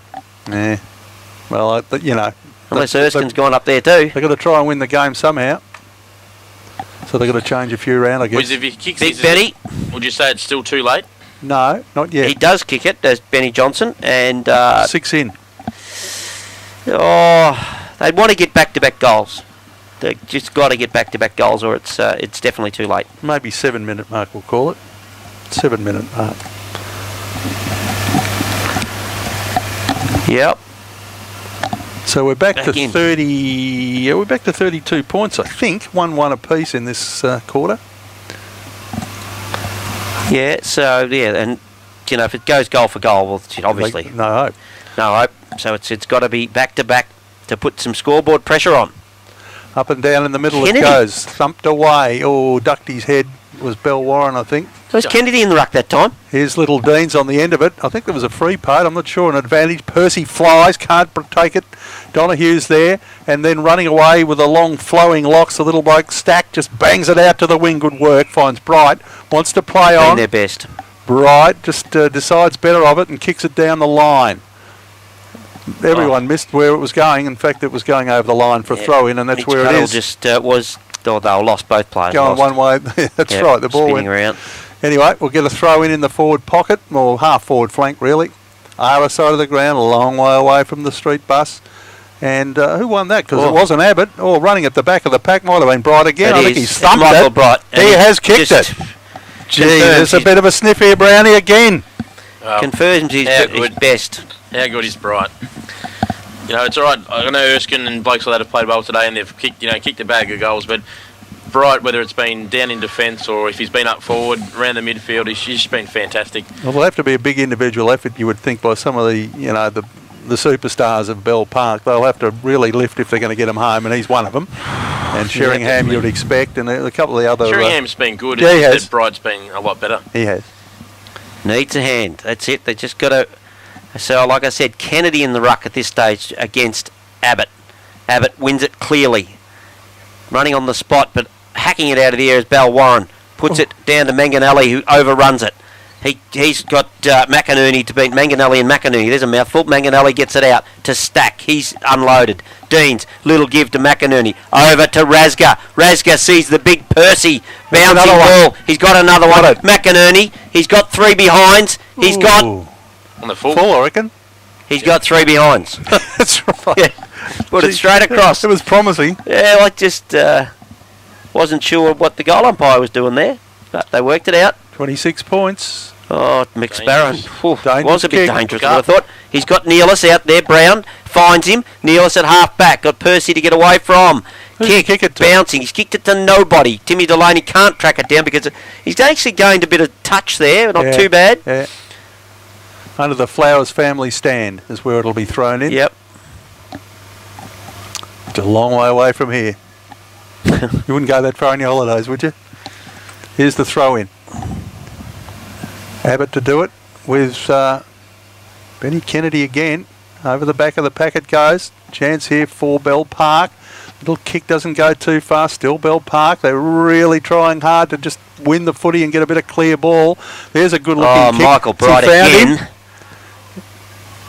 Yeah. Well, unless Erskine's gone up there too. They've got to try and win the game somehow. So they've got to change a few around, I guess. If he kicks Big Benny. Would you say it's still too late? No, not yet. He does kick it, does Benny Johnson. And 6 in. Oh, they'd want to get back-to-back goals. They've just got to get back-to-back goals, or it's definitely too late. Maybe 7-minute mark, we'll call it. 7-minute mark. Yep. So we're back to 30. Yeah, we're back to 32 points, I think. 1-1 apiece in this quarter. Yeah. So and if it goes goal for goal, well, obviously no hope. No hope. So it's got to be back to back to put some scoreboard pressure on. Up and down in the middle it goes. Thumped away. Oh, ducked his head. It was Bell Warren, I think. So was Kennedy in the ruck that time? Here's little Dean's on the end of it. I think there was a free part. I'm not sure. An advantage. Percy flies. Can't take it. Donahue's there. And then running away with the long flowing locks. The little bloke Stack just bangs it out to the wing. Good work. Finds Bright. Wants to play on. Their best. Bright just decides better of it and kicks it down the line. Everyone missed where it was going. In fact, it was going over the line for a throw-in, and that's where it is. Just was... they were lost, both players. Going one way. That's right. The ball spinning around. Anyway, we'll get a throw in the forward pocket, or half forward flank really. Other side of the ground, a long way away from the street bus. And who won that? Because it wasn't Abbott. Oh, running at the back of the pack might have been Bright again. I think he's thumped it. Bright. He has kicked it. Gee, there's a bit of a sniff here, Brownie, again. Confirms he's best. How good is Bright? You know, it's all right. I know Erskine and blokes like that have played well today, and they've kicked a bag of goals. But Bright, whether it's been down in defence or if he's been up forward around the midfield, he's just been fantastic. Well, it'll have to be a big individual effort, you would think, by some of the the superstars of Bell Park. They'll have to really lift if they're going to get him home, and he's one of them. And Sheringham, you'd expect, and a couple of the other. Sheringham's been good. Yeah, he has. Bright's been a lot better. He has. Needs a hand. That's it. They just got to. So, like I said, Kennedy in the ruck at this stage against Abbott. Abbott wins it clearly, running on the spot, but hacking it out of the air is Bal Warren. Puts it down to Manganelli, who overruns it. He's got McInerney to beat Manganelli and McInerney. There's a mouthful. Manganelli gets it out to Stack. He's unloaded. Deans, little give to McInerney. Over to Rasga. Rasga sees the big Percy bouncing ball. He's got another one. McInerney. He's got 3 behinds. He's got... On the full, I reckon. He's got 3 behinds. That's right. Yeah. Put it straight across. It was promising. Yeah, I just wasn't sure what the goal umpire was doing there, but they worked it out. 26 points. Oh, McSparrow. Was a bit dangerous, I thought. He's got Neelis out there. Brown finds him. Neelis at half back. Got Percy to get away from. Kick it bouncing. He's kicked it to nobody. Timmy Delaney can't track it down because he's actually gained a bit of touch there. Not too bad. Yeah. Under the Flowers family stand is where it'll be thrown in. Yep. It's a long way away from here. You wouldn't go that far on your holidays, would you? Here's the throw in. Abbott to do it with Benny Kennedy again. Over the back of the pack it goes. Chance here for Bell Park. Little kick doesn't go too far. Still Bell Park. They're really trying hard to just win the footy and get a bit of clear ball. There's a good looking kick. Michael Bright again.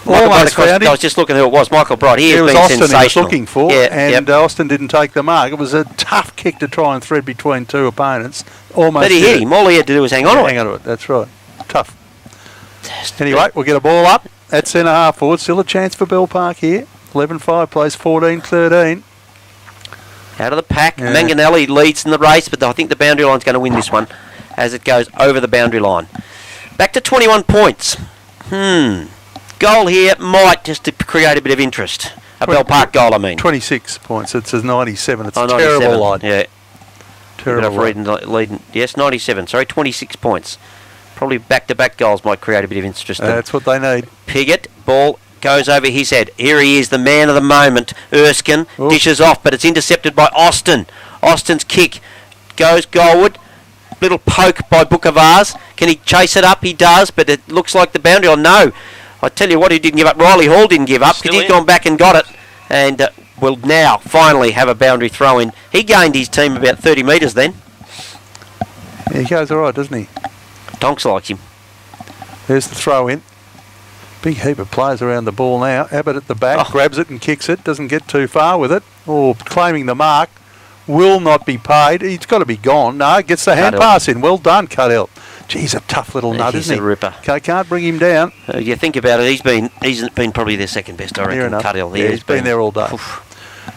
Almost found him. I was just looking who it was. Michael Bright. It was Austin he was looking for, and Austin didn't take the mark. It was a tough kick to try and thread between 2 opponents. Almost. But he hit him. All he had to do was hang on to it. Hang on to it. That's right. Tough. Anyway, we'll get a ball up at centre half forward. Still a chance for Bell Park here. 11-5 plays 14-13. Out of the pack. Yeah. Manganelli leads in the race, but I think the boundary line's going to win this one as it goes over the boundary line. Back to 21 points. Goal here might just to create a bit of interest. A Bell Park goal, I mean. 26 points. It says 97. It's a terrible line. Yeah. Terrible leading. Yes, 97. Sorry, 26 points. Probably back-to-back goals might create a bit of interest. That's what they need. Piggott, ball goes over his head. Here he is, the man of the moment. Erskine dishes off, but it's intercepted by Austin. Austin's kick goes goalward. Little poke by Bookavars. Can he chase it up? He does, but it looks like the boundary line. No. I tell you what, he didn't give up. Riley Hall didn't give up because he's gone back and got it. And will now finally have a boundary throw in. He gained his team about 30 metres then. Yeah, he goes all right, doesn't he? Tonks likes him. There's the throw in. Big heap of players around the ball now. Abbott at the back, grabs it and kicks it. Doesn't get too far with it. Claiming the mark. Will not be paid. He's got to be gone. No, gets the hand pass in. Well done, Cuddell. Geez, a tough little nut, isn't he? He's a ripper. Can't bring him down. You think about it, he's been probably their second best, I reckon, Cuddell. Yeah, he's been there all day. Oof.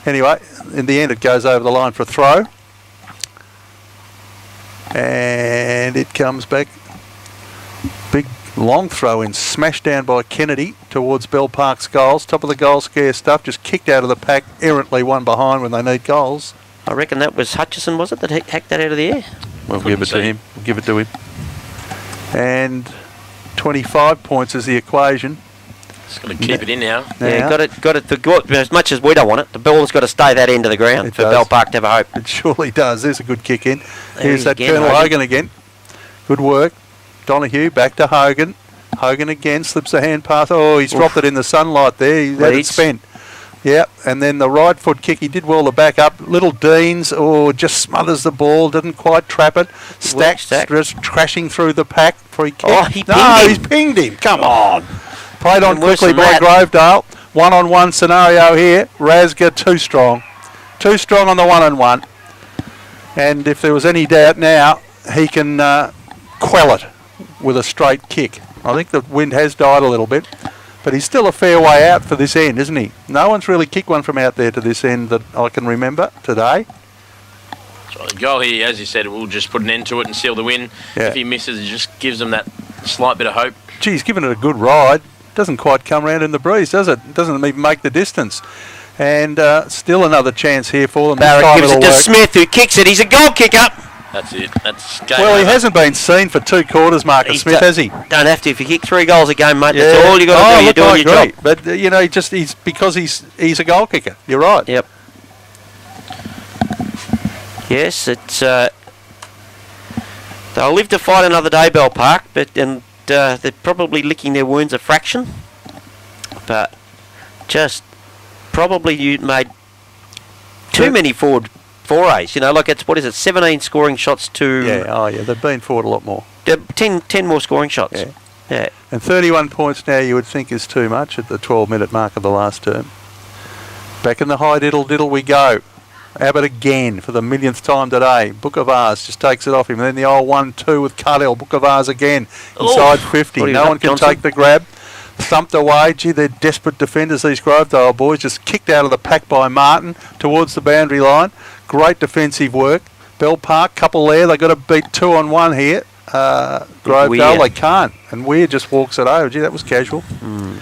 Anyway, in the end it goes over the line for a throw. And it comes back. Big long throw in, smashed down by Kennedy towards Bell Park's goals. Top of the goal scare stuff, just kicked out of the pack, errantly one behind when they need goals. I reckon that was Hutchison, was it, that hacked that out of the air? We'll give it to him. We'll give it to him. And 25 points is the equation. Just got to keep it in now. Yeah, got it. As much as we don't want it, the ball's got to stay that end of the ground for Bell Park to have a hope. It surely does. There's a good kick in. Here's that Colonel Hogan again. Good work. Donahue back to Hogan. Hogan again slips a hand pass. Oh, he's dropped it in the sunlight there. He had it spent. Yeah, and then the right foot kick, he did well to back up. Little Deans, just smothers the ball, didn't quite trap it. Stack just crashing through the pack for he kicked. He's pinged him. Come on. Played on quickly by Grovedale. One-on-one scenario here. Rasga too strong. Too strong on the one-on-one. And if there was any doubt now, he can quell it with a straight kick. I think the wind has died a little bit, but he's still a fair way out for this end, isn't he? No one's really kicked one from out there to this end that I can remember today. So the goal here, as you said, will just put an end to it and seal the win. Yeah. If he misses, it just gives them that slight bit of hope. Gee, he's given it a good ride. Doesn't quite come round in the breeze, does it? Doesn't even make the distance. And still another chance here for them. Barrett gives it to Smith, who kicks it. He's a goal kicker. That's it. That's game well, over. he hasn't been seen for 2 quarters, Marcus Smith, has he? Don't have to. If you kick 3 goals a game, mate, that's all you got to do. You're doing your job. But you know, he's because he's a goal kicker. You're right. Yep. Yes, it's. They'll live to fight another day, Bell Park, but they're probably licking their wounds a fraction. But just probably you made too many forward forays. You know, like it's 17 scoring shots to. Yeah. They've been forward a lot more. 10 more scoring shots. Yeah. And 31 points now you would think is too much at the 12-minute mark of the last term. Back in the high diddle we go. Abbott again for the millionth time today. Book of Ours just takes it off him. And then the old 1-2 with Cardell. Book of Ours again inside 50. No one can take the grab. Thumped away. Gee, they're desperate defenders, these Grovedale boys. Just kicked out of the pack by Martin towards the boundary line. Great defensive work. Bell Park, couple there. They've got to beat 2-on-1 here. Grovedale, they can't. And Weir just walks it over. Gee, that was casual.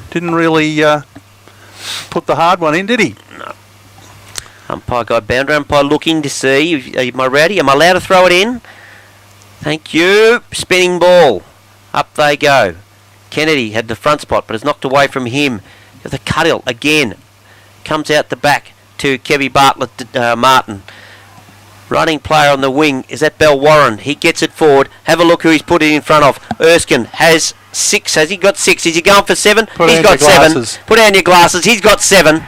Didn't really put the hard one in, did he? No. Umpire guy, boundary umpire looking to see. Am I ready? Am I allowed to throw it in? Thank you. Spinning ball. Up they go. Kennedy had the front spot, but it's knocked away from him. The Cuddle again. Comes out the back to Kevy Bartlett Martin. Running player on the wing is that Bell Warren. He gets it forward. Have a look who he's put it in front of. Erskine has 6. Has he got 6? Is he going for 7? He's got 7. Put down your glasses. He's got 7.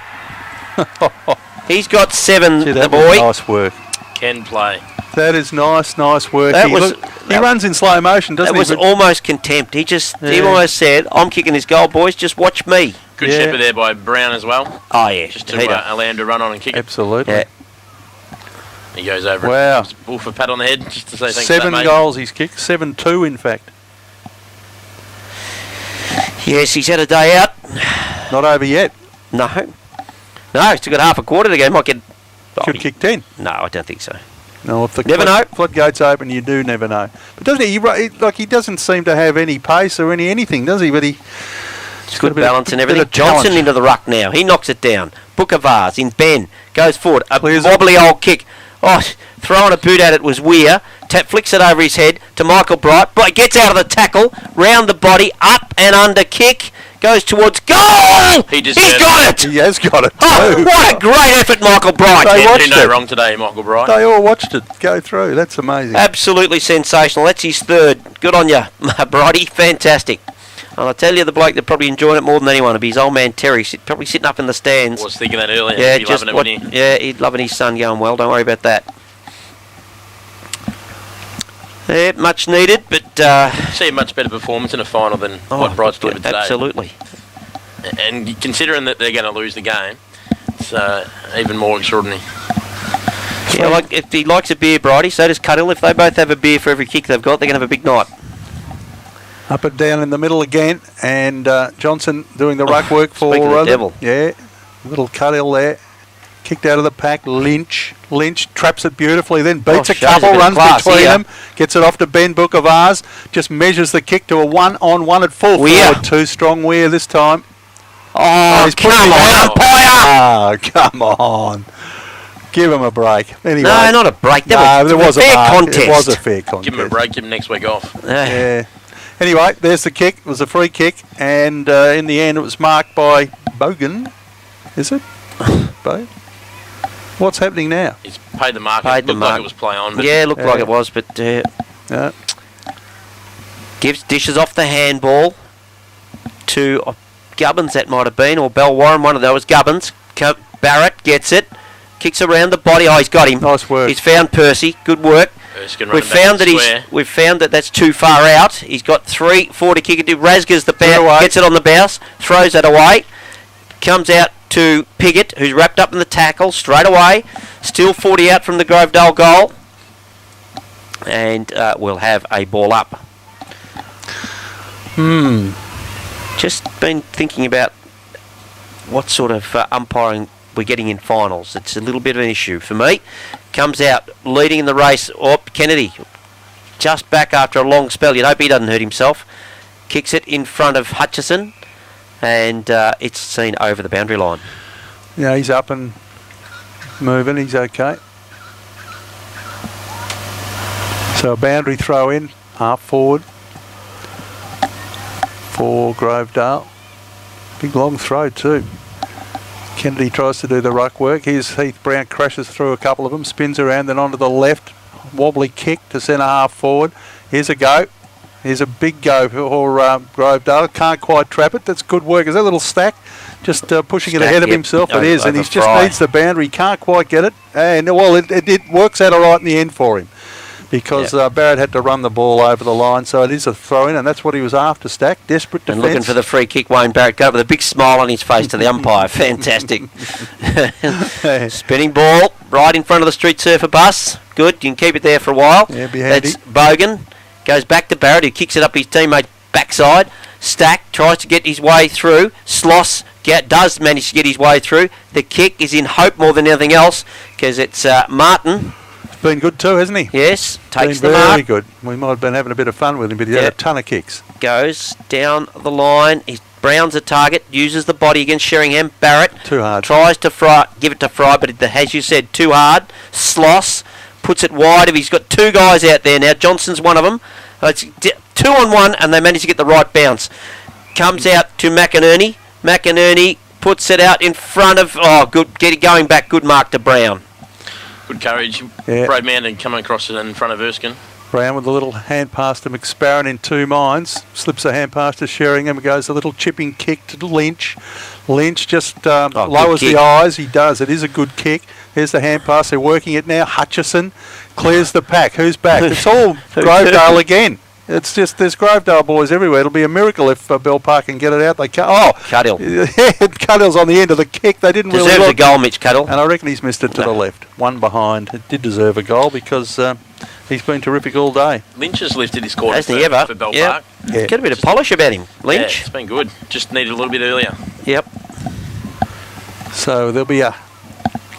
He's got 7, Gee, the boy. Nice work. Can play. That is nice work. He runs in slow motion, doesn't he? That was almost contempt. He almost said, I'm kicking this goal, boys, just watch me. Good shepherd there by Brown as well. Oh, yeah. Just to allow him to run on and kick it. Absolutely. Yeah. He goes over. Wow. Wolf a pat on the head just to say thanks 7 for that, mate. goals he's kicked. 7-2, in fact. Yes, he's had a day out. Not over yet. No, he's still got half a quarter to go. Might get. Could kick 10. No, I don't think so. No, if the Never know. floodgates open, you do never know. But doesn't he? He doesn't seem to have any pace or anything, does he? But It's good balance and everything. Johnson into the ruck now. He knocks it down. Book of Vars in Ben. Goes forward. A wobbly old kick. Oh, throwing a boot at it was Weir. Flicks it over his head to Michael Bright. But gets out of the tackle. Round the body. Up and under kick. Goes towards goal! He's got it! He has got it too. Oh, what a great effort, Michael Bright. They watched it. Wrong today, Michael Bright. They all watched it go through. That's amazing. Absolutely sensational. That's his 3rd. Good on you, Brighty. Fantastic. And I'll tell you, the bloke that probably enjoyed it more than anyone would be his old man Terry, probably sitting up in the stands. I was thinking that earlier. Yeah, he'd loving it, wouldn't he? Yeah, he'd loving his son going well. Don't worry about that. Yeah, much needed, but... see a much better performance in a final than what Bright's delivered today. Absolutely. And considering that they're going to lose the game, it's even more extraordinary. Yeah, like if he likes a beer, Brighty, so does Cuddle. If they both have a beer for every kick they've got, they're going to have a big night. Up and down in the middle again, and Johnson doing the ruck work for the devil. Yeah, little Cuddle there. Kicked out of the pack. Lynch traps it beautifully, then beats a couple, runs between them, gets it off to Ben Book of Ours, just measures the kick to a 1-on-1 at full forward. Too strong Weir this time. Oh, come on, umpire! Oh, come on. Give him a break. Anyway. No, not a break. There was a fair contest. It was a fair contest. Give him a break, give him next week off. Yeah. Anyway, there's the kick. It was a free kick, and in the end it was marked by Bogan. Is it? Bo? What's happening now? He's paid the mark. It looked like it was play on. But yeah, it looked like it was, but... dishes off the handball to Gubbins, that might have been, or Bell Warren, one of those. Gubbins. Barrett gets it. Kicks around the body. Oh, he's got him. Nice work. He's found Percy. Good work. We've found that that's too far out. He's got 3-4 to kick it to. Rasgers the bounce, gets it on the bounce, throws that away. Comes out to Piggott, who's wrapped up in the tackle straight away. Still 40 out from the Grovedale goal. And we'll have a ball up. Just been thinking about what sort of umpiring we're getting in finals. It's a little bit of an issue for me. Comes out leading in the race. Oh, Kennedy just back after a long spell. You'd hope he doesn't hurt himself. Kicks it in front of Hutchison, and it's seen over the boundary line. Yeah, he's up and moving. He's okay. So a boundary throw in, half forward for Grovedale. Big long throw too. Kennedy tries to do the ruck work. Here's Heath Brown, crashes through a couple of them, spins around, then onto the left. Wobbly kick to centre half forward. Here's a go. Here's a big go for Grovedale. Can't quite trap it. That's good work. Is that a little stack? Just pushing it ahead of himself. It is, and he just needs the boundary. Can't quite get it. And, well, it works out all right in the end for him, because Barrett had to run the ball over the line, so it is a throw-in, and that's what he was after, Stack. Desperate defence. And looking for the free kick, Wayne Barrett got with a big smile on his face to the umpire. Fantastic. Spinning ball right in front of the street surfer bus. Good, you can keep it there for a while. Yeah, be handy. That's Bogan. Goes back to Barrett, who kicks it up his teammate's backside. Stack tries to get his way through. Sloss does manage to get his way through. The kick is in hope more than anything else, because it's Martin. Been good too, hasn't he? Yes, takes been the mark. very good. We might have been having a bit of fun with him, but he had a ton of kicks. Goes down the line. Brown's a target. Uses the body against Sheringham. Barrett too hard. Tries to give it to Fry, but as you said, too hard. Sloss puts it wide. He's got two guys out there now. Johnson's one of them. It's 2-on-1, and they manage to get the right bounce. Comes out to McInerney. McInerney puts it out in front of. Oh, good. Get it going back. Good mark to Brown. Good courage. Brave man and coming across it in front of Erskine. Brown with a little hand pass to McSparron in 2 minds. Slips a hand pass to Sheringham. Goes a little chipping kick to Lynch. Lynch just lowers the eyes. He does. It is a good kick. Here's the hand pass. They're working it now. Hutchison clears the pack. Who's back? It's all Grovedale again. It's just, there's Grovedale boys everywhere. It'll be a miracle if Bell Park can get it out. They can't. Oh, Cuddill. Cuddill's on the end of the kick. They didn't really deserve the goal, Mitch Cuddill. And I reckon he's missed it to the left. One behind. It did deserve a goal because he's been terrific all day. Lynch has lifted his quarter for Bell Park. Get a bit of polish about him, Lynch. Yeah, it's been good. Just needed a little bit earlier. Yep. So there'll be a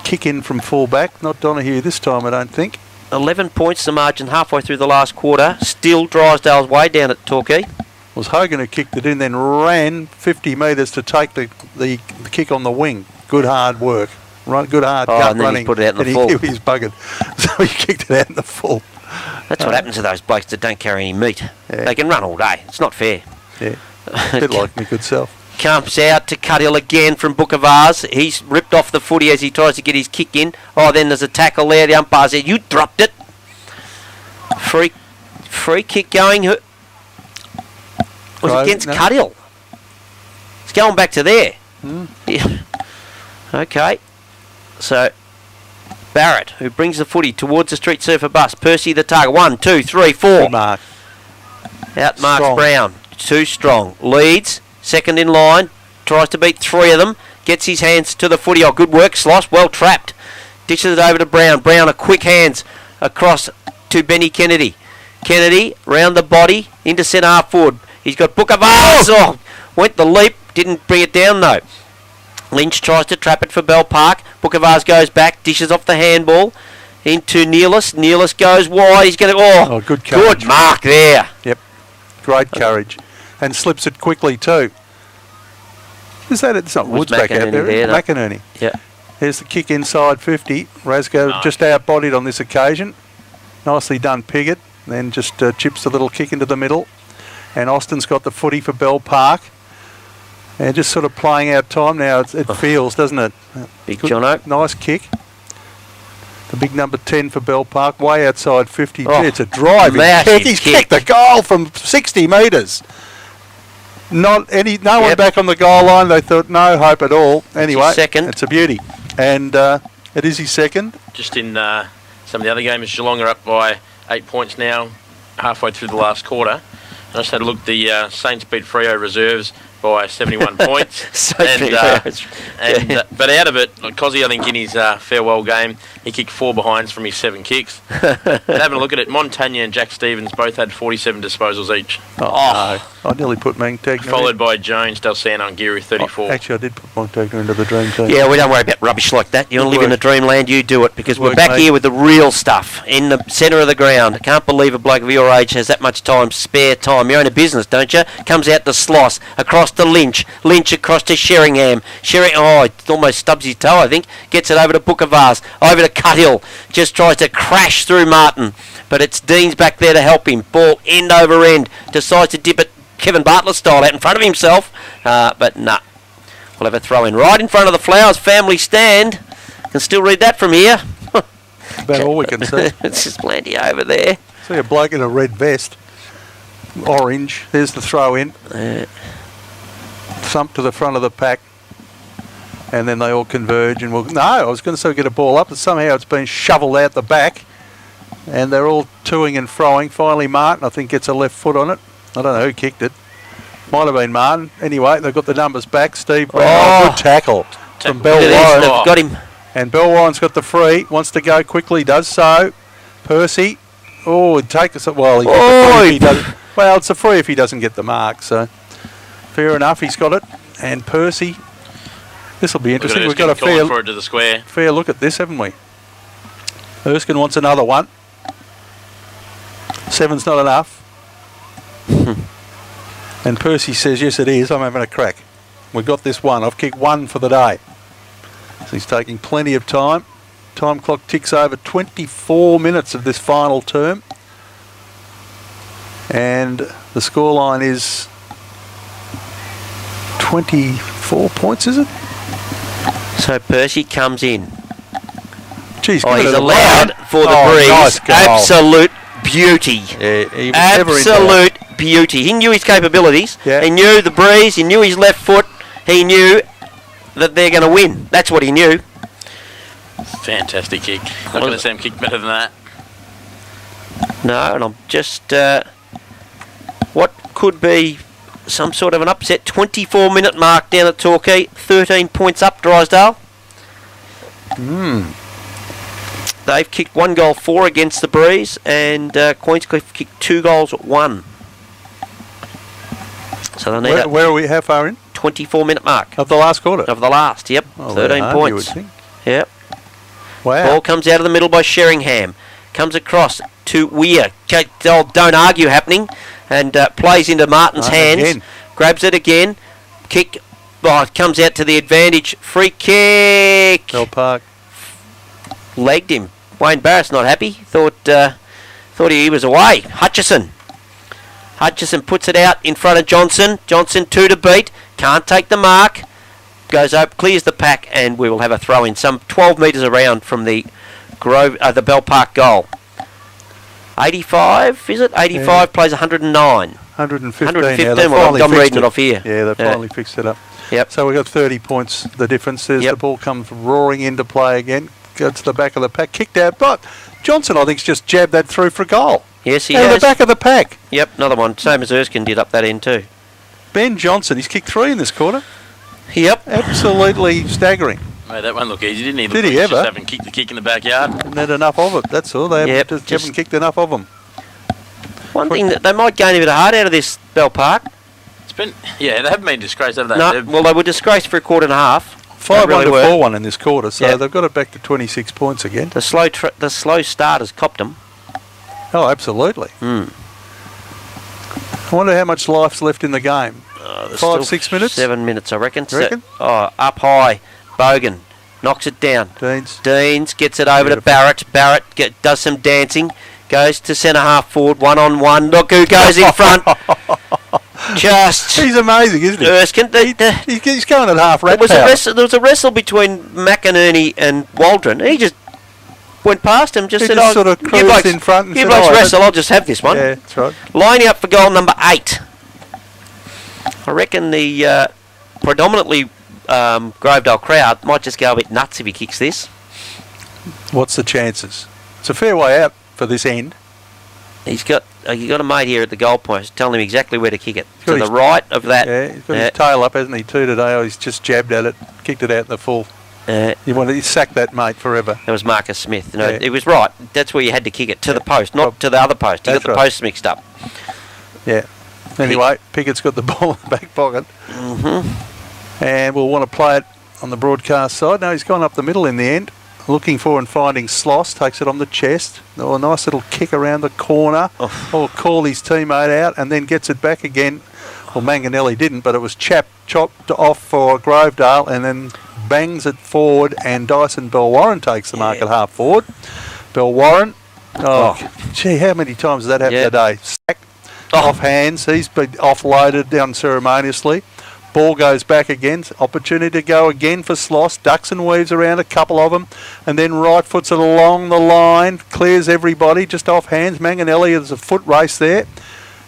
kick in from full back. Not Donahue this time, I don't think. 11 points the margin halfway through the last quarter. Still Drysdale's way down at Torquay. Was Hogan who kicked it in, then ran 50 metres to take the kick on the wing. Good hard work. Good hard gut and then running. He put it out in the full. He was buggered. So he kicked it out in the full. That's what happens to those blokes that don't carry any meat. Yeah. They can run all day. It's not fair. Yeah. A bit like me good self. Comes out to Cuddill again from Booker Vase. He's ripped off the footy as he tries to get his kick in. Oh, then there's a tackle there. The umpire said, you dropped it. Free kick going. Was against Cuddill. It's going back to there. Yeah. Okay. So, Barrett, who brings the footy towards the street surfer bus. Percy the target. 1, 2, 3, 4. Good mark. Outmarks Brown. Too strong. Leads. Second in line, tries to beat 3 of them, gets his hands to the footy. Oh, good work, Sloss, well trapped. Dishes it over to Brown. Brown, a quick hands across to Benny Kennedy. Kennedy, round the body, into centre half forward. He's got Booker Vase. Oh, went the leap, didn't bring it down though. Lynch tries to trap it for Bell Park. Booker Vase goes back, dishes off the handball into Neelis. Neelis goes wide. He's going to. Good courage. Good mark there. Yep, great courage. And slips it quickly too. Is that it? It's not Woods back out there. McInerney. Yeah. Here's the kick inside 50. Rasco just out-bodied on this occasion. Nicely done, Piggott. Then just chips a little kick into the middle. And Austin's got the footy for Bell Park. And just sort of playing out time now. It feels, doesn't it? Big Jono. Nice kick. The big number 10 for Bell Park, way outside 50. It's a driving kick. He's kicked the goal from 60 metres. No one back on the goal line. They thought no hope at all. Anyway, it's a beauty, and it is his second. Just in some of the other games, Geelong are up by 8 points now, halfway through the last quarter. And I just had a look. The Saints beat Freo reserves by 71 points. But out of it, Cozzy, I think in his farewell game, he kicked 4 behinds from his 7 kicks. And having a look at it, Montagna and Jack Stevens both had 47 disposals each. Oh I nearly put Montagna Followed by Jones, Dalsano and Geary, 34. Actually, I did put Montagna into the dream team. Yeah, we don't worry about rubbish like that. You want to live in the dreamland, you do it, because we're back here with the real stuff in the centre of the ground. I can't believe a bloke of your age has that much time, spare time. You own a business, don't you? Comes out to Sloss, across to Lynch, Lynch across to Sheringham. It almost stubs his toe, I think. Gets it over to Book of Vase, over to Cuthill. Just tries to crash through Martin, but it's Dean's back there to help him. Ball end over end, decides to dip it Kevin Bartlett style out in front of himself, but nah. We'll have a throw in right in front of the Flowers family stand. Can still read that from here. About all we can see. It's just plenty over there. See a bloke in a red vest, orange. There's the throw in. Thump to the front of the pack, and then they all converge. And I was going to say get a ball up, but somehow it's been shovelled out the back, and they're all toing and froing. Finally, Martin, I think, gets a left foot on it. I don't know who kicked it. Might have been Martin. Anyway, they've got the numbers back. Steve Brown, good tackle from Bell Warren. They've got him. And Bell Warren's got the free. Wants to go quickly. Does so. Percy. Oh, he'd take us. Well, it's a free if he doesn't get the mark. So fair enough. He's got it. And Percy. This will be interesting. We've got a fair look at this, haven't we? Erskine wants another one. 7's not enough. And Percy says, yes it is, I'm having a crack. We've got this one. I've kicked one for the day. So he's taking plenty of time. Time clock ticks over 24 minutes of this final term. And the scoreline is 24 points, is it? So Percy comes in. Jeez, he's allowed for the breeze. Nice goal. Absolute beauty. Yeah, absolute beauty. He knew his capabilities. Yeah. He knew the breeze. He knew his left foot. He knew that they're going to win. That's what he knew. Fantastic kick. Not going to see him kick better than that. No, and I'm just what could be some sort of an upset. 24-minute mark down at Torquay. 13 points up, Drysdale. They've kicked 1 goal 4 against the breeze, and Queenscliff kicked 2 goals 1. So they need where are we? How far in? 24-minute mark Of the last quarter? of the last. Yep, 13 points. You would think. Yep. Wow. Ball comes out of the middle by Sheringham. Comes across to Weir. Don't argue happening. And plays into Martin's hands. Again. Grabs it again. Kick. It comes out to the advantage. Free kick. Bell Park. Legged him. Wayne Barrett's not happy. Thought he was away. Hutchison puts it out in front of Johnson. Johnson 2 to beat. Can't take the mark. Goes up, clears the pack, and we will have a throw in some 12 metres around from the Bell Park goal. 85, is it? 85 plays 109. 115. I'm reading it off here. Yeah, they finally fixed it up. Yep. So we've got 30 points, the difference. There's the ball comes roaring into play again. Goes to the back of the pack. Kicked out. But Johnson, I think, just jabbed that through for a goal. Yes, he has. Out of the back of the pack. Yep, another one. Same as Erskine did up that end too. Ben Johnson, he's kicked 3 in this quarter. Yep. Absolutely staggering. Mate, that one look easy, didn't he? Did he ever? Just haven't kicked the kick in the backyard. Haven't had enough of it, that's all. They haven't kicked enough of them. One thing that they might gain a bit of heart out of this Bell Park. It's been, they haven't been disgraced, have they? No, well, they were disgraced for a quarter and a half. 5-1 to 4-1 in this quarter, so they've got it back to 26 points again. The slow starters copped them. Oh, absolutely. I wonder how much life's left in the game. 5-6 minutes? 7 minutes, I reckon. Reckon? Up high. Bogan knocks it down. Deans gets it over to Barrett. Barrett does some dancing. Goes to centre half forward. 1-on-1. Look who goes in front. He's amazing, isn't he? Erskine. He's going at half rat power. There was a wrestle between McInerney and Waldron. He just went past him. Just sort of cruised in front and said, wrestle. I'll just have this one. Yeah, that's right. Lining up for goal number 8. I reckon the predominantly Grovedale crowd might just go a bit nuts if he kicks this. What's the chances? It's a fair way out for this end. He's got a mate here at the goal post telling him exactly where to kick it. To the right of that. Yeah, he's got his tail up, hasn't he, too, today? Oh, he's just jabbed at it, kicked it out in the full. You want to sack that mate forever. That was Marcus Smith. No, it was right. That's where you had to kick it, to the post, not to the other post. You got the posts mixed up. Yeah. Anyway, Pickett's got the ball in the back pocket. And we'll want to play it on the broadcast side. No, he's gone up the middle in the end. Looking for and finding Sloss. Takes it on the chest. Oh, a nice little kick around the corner. Or call his teammate out and then gets it back again. Well, Manganelli didn't, but it was chopped off for Grovedale and then bangs it forward, and Dyson Bell-Warren takes the mark at half forward. Bell-Warren. Gee, how many times has that happened today? Sack. Off hands. He's been offloaded unceremoniously. Ball goes back again. Opportunity to go again for Sloss. Ducks and weaves around a couple of them. And then right foots it along the line. Clears everybody just off hands. Manganelli, there's a foot race there.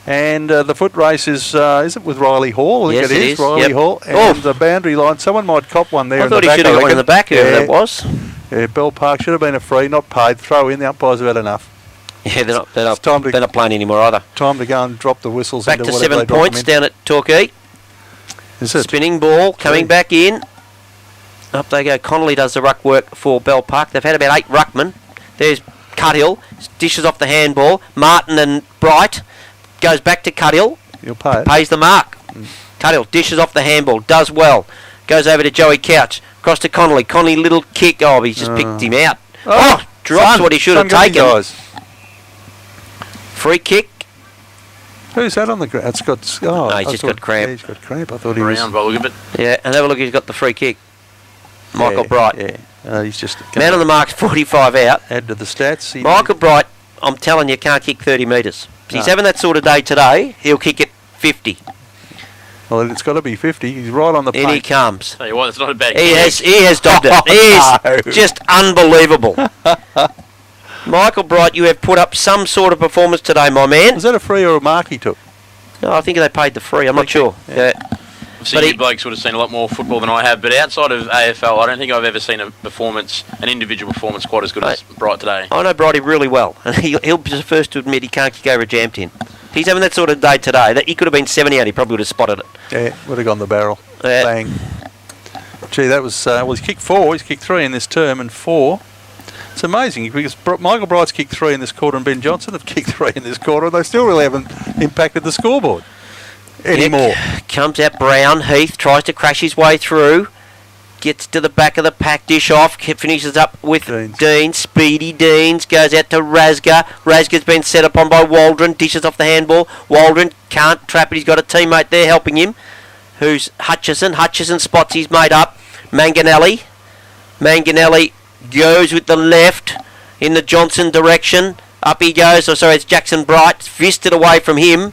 And the foot race is it with Riley Hall? I think it is. Riley Hall. And the boundary line. Someone might cop one there. I thought he should have got one in the back, whoever that was. Yeah, Bell Park should have been a free, not paid. Throw in. The umpires have had enough. Yeah, they're not playing anymore either. Time to go and drop the whistles. Back to 7 points down at Torquay. Is it? Spinning ball coming back in. Up they go. Connolly does the ruck work for Bell Park. They've had about 8 ruckmen. There's Cuthill. Dishes off the handball. Martin and Bright. Goes back to Cuthill. You'll pay it. Pays the mark. Cuthill dishes off the handball. Does well. Goes over to Joey Couch. Across to Connolly. Connolly little kick. Oh, he's just picked him out. Drops what he should have taken. Free kick. Who's that on the ground? It's got. No, he's just got cramp. Yeah, he's got cramp. I thought he was. Round by the look of it. Yeah, and have a look. He's got the free kick. Michael Bright. Yeah. He's just. Man on the mark's 45 out. Add to the stats. Michael Bright, I'm telling you, can't kick 30 metres. If he's having that sort of day today, he'll kick it 50. Well, it's got to be 50. He's right on the paint. In he comes. Tell you what, it's not a bad He has dogged it. He is just unbelievable. Michael Bright, you have put up some sort of performance today, my man. Was that a free or a mark he took? No, I think they paid the free. I'm not sure. Yeah. I've seen you blokes would have seen a lot more football than I have, but outside of AFL, I don't think I've ever seen an individual performance quite as good as Bright today. I know Brighty really well, and he'll be the first to admit he can't kick over a jam tin. If he's having that sort of day today, that he could have been 78, he probably would have spotted it. Yeah, would have gone the barrel. Bang. Gee, that was, he's kicked 4, he's kicked 3 in this term and 4. It's amazing because Michael Bright's kicked 3 in this quarter and Ben Johnson have kicked 3 in this quarter, and they still really haven't impacted the scoreboard anymore. Comes out Brown. Heath tries to crash his way through. Gets to the back of the pack, dish off, finishes up with Dean. Speedy Deans goes out to Rasga. Rasga's been set upon by Waldron, dishes off the handball. Waldron can't trap it, he's got a teammate there helping him, who's Hutchison. Hutchison spots his mate up. Manganelli goes with the left in the Johnson direction. Up he goes. It's Jackson Bright. Fisted away from him.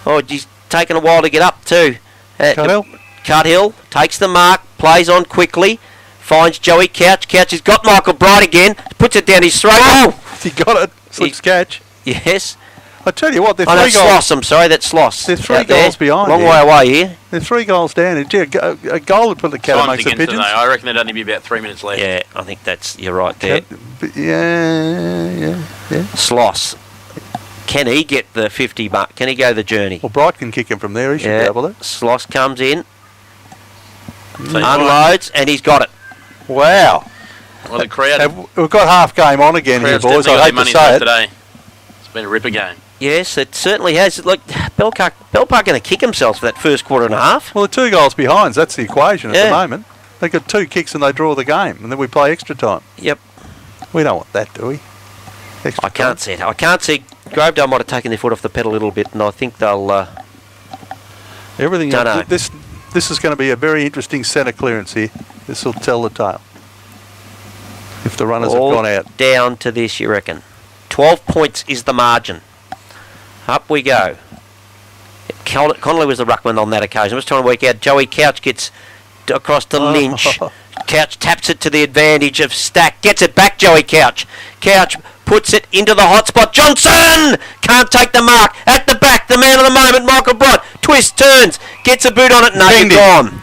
Oh, he's taken a while to get up too. Cuthill takes the mark, plays on quickly, finds Joey Couch. Couch has got Michael Bright again, puts it down his throat. Oh! He got it. Slips catch. Yes. I tell you what, they're 3 goals. Sloss, I'm sorry, that's Sloss. They're 3 goals behind. Long way away here. They're 3 goals down. A goal would put the cat amongst the pigeons. I reckon there'd only be about 3 minutes left. Yeah, I think you're right there. Yeah. Sloss. Can he get the 50 mark? Can he go the journey? Well, Bright can kick him from there. He should be able to. Sloss comes in, unloads, and he's got it. Wow. Well, the crowd. We've got half game on again here, boys. I hate to say it. Today. It's been a ripper game. Yes, it certainly has. Look, Bell Park going to kick themselves for that first quarter and a half. Well, they're 2 goals behind. That's the equation at the moment. They've got 2 kicks and they draw the game, and then we play extra time. Yep. We don't want that, do we? I can't see it. I can't see. Grovedale might have taken their foot off the pedal a little bit, and I think they'll. Everything. This is going to be a very interesting centre clearance here. This will tell the tale. If the runners have gone out. Down to this, you reckon? 12 points is the margin. Up we go. Connolly was the ruckman on that occasion. I was trying to work out. Joey Couch gets across to Lynch. Couch taps it to the advantage of Stack. Gets it back, Joey Couch. Couch puts it into the hot spot. Johnson can't take the mark. At the back, the man of the moment, Michael Bright. Twist, turns, gets a boot on it. No, you're gone.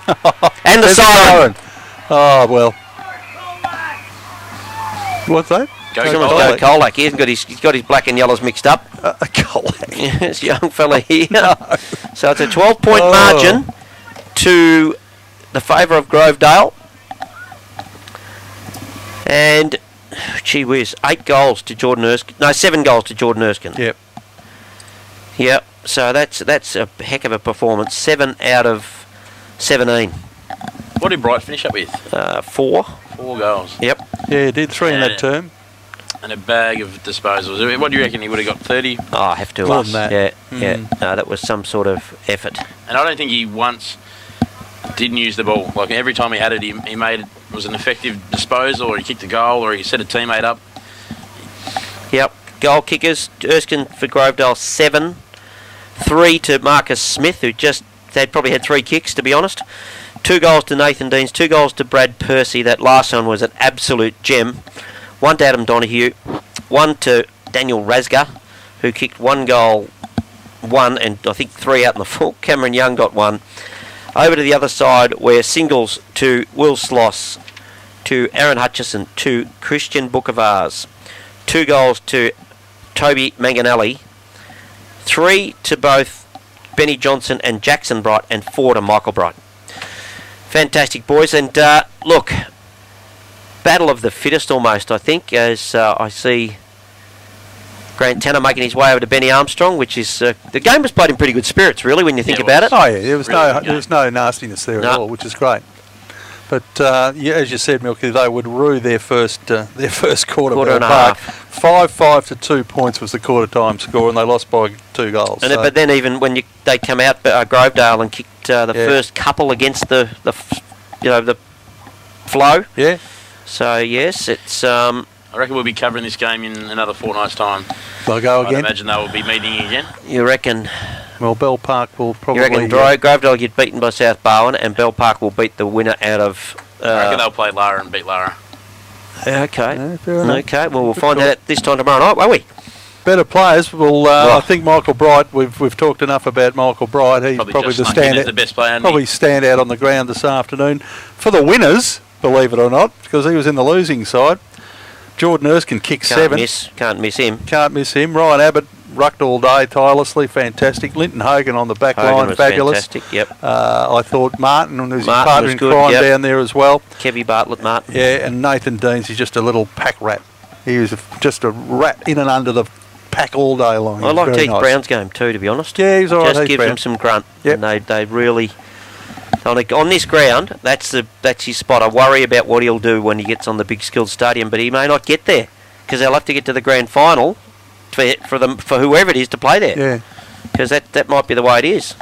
And the siren. Oh, well. What's that? Go Colac. He's got his black and yellows mixed up. Colac. Yes, young fella here. No. So it's a 12-point margin to the favour of Grovedale. And, gee whiz, 8 goals to Jordan Erskine. No, 7 goals to Jordan Erskine. Yep. Yep. So that's a heck of a performance. 7 out of 17. What did Bright finish up with? 4. 4 goals. Yep. Yeah, he did 3 in that term. And a bag of disposals. What do you reckon he would have got? 30? Oh, I have to. More than that. Yeah, yeah. No, that was some sort of effort. And I don't think he once didn't use the ball. Like every time he had it, he made it was an effective disposal, or he kicked a goal, or he set a teammate up. Yep. Goal kickers. Erskine for Grovedale 7. 3 to Marcus Smith, who they'd probably had 3 kicks, to be honest. 2 goals to Nathan Deans. 2 goals to Brad Percy. That last one was an absolute gem. 1 to Adam Donahue, 1 to Daniel Rasga, who kicked 1 goal, 1 and I think 3 out in the full. Cameron Young got 1. Over to the other side, where singles to Will Sloss, to Aaron Hutchison, to Christian Bookavars, 2 goals to Toby Manganelli, 3 to both Benny Johnson and Jackson Bright, and 4 to Michael Bright. Fantastic, boys. And look, battle of the fittest almost, I think, as I see Grant Tanner making his way over to Benny Armstrong, which is the game was played in pretty good spirits, really, when you think about it. Oh yeah, there was no nastiness there at all, which is great. But yeah, as you said, Milky, they would rue their first quarter and a Park. half. 5-5 to 2 points was the quarter time score, and they lost by 2 goals. And but then even when they come out, Grovedale, and kicked the first couple against the flow. Yeah. So yes, it's. I reckon we'll be covering this game in another fortnight's time. They'll go again. I imagine they will be meeting again. You reckon? Well, Bell Park will probably. You reckon Grovedale get beaten by South Barwon, and Bell Park will beat the winner out of. I reckon they'll play Lara and beat Lara. Okay. Yeah, fair enough. Okay. Well, we'll find out this time tomorrow night, won't we? Better players. Well, I think Michael Bright. We've talked enough about Michael Bright. He's probably the standout. The best player. Probably stand out on the ground this afternoon. For the winners, believe it or not, because he was in the losing side. Jordan Erskine kicked 7. Can't miss him. Can't miss him. Ryan Abbott rucked all day, tirelessly, fantastic. Linton Hogan on the back line, fabulous. Fantastic, yep. I thought Martin was his partner in crime down there as well. Kevy Bartlett, Martin. Yeah, and Nathan Deans is just a little pack rat. He was just a rat in and under the pack all day long. I liked Heath Brown's game too, to be honest. Yeah, he's all right. Just give him some grunt. Yep. And they really. On this ground, that's his spot. I worry about what he'll do when he gets on the big skilled stadium, but he may not get there because they'll have to get to the grand final for whoever it is to play there. Yeah, because that might be the way it is.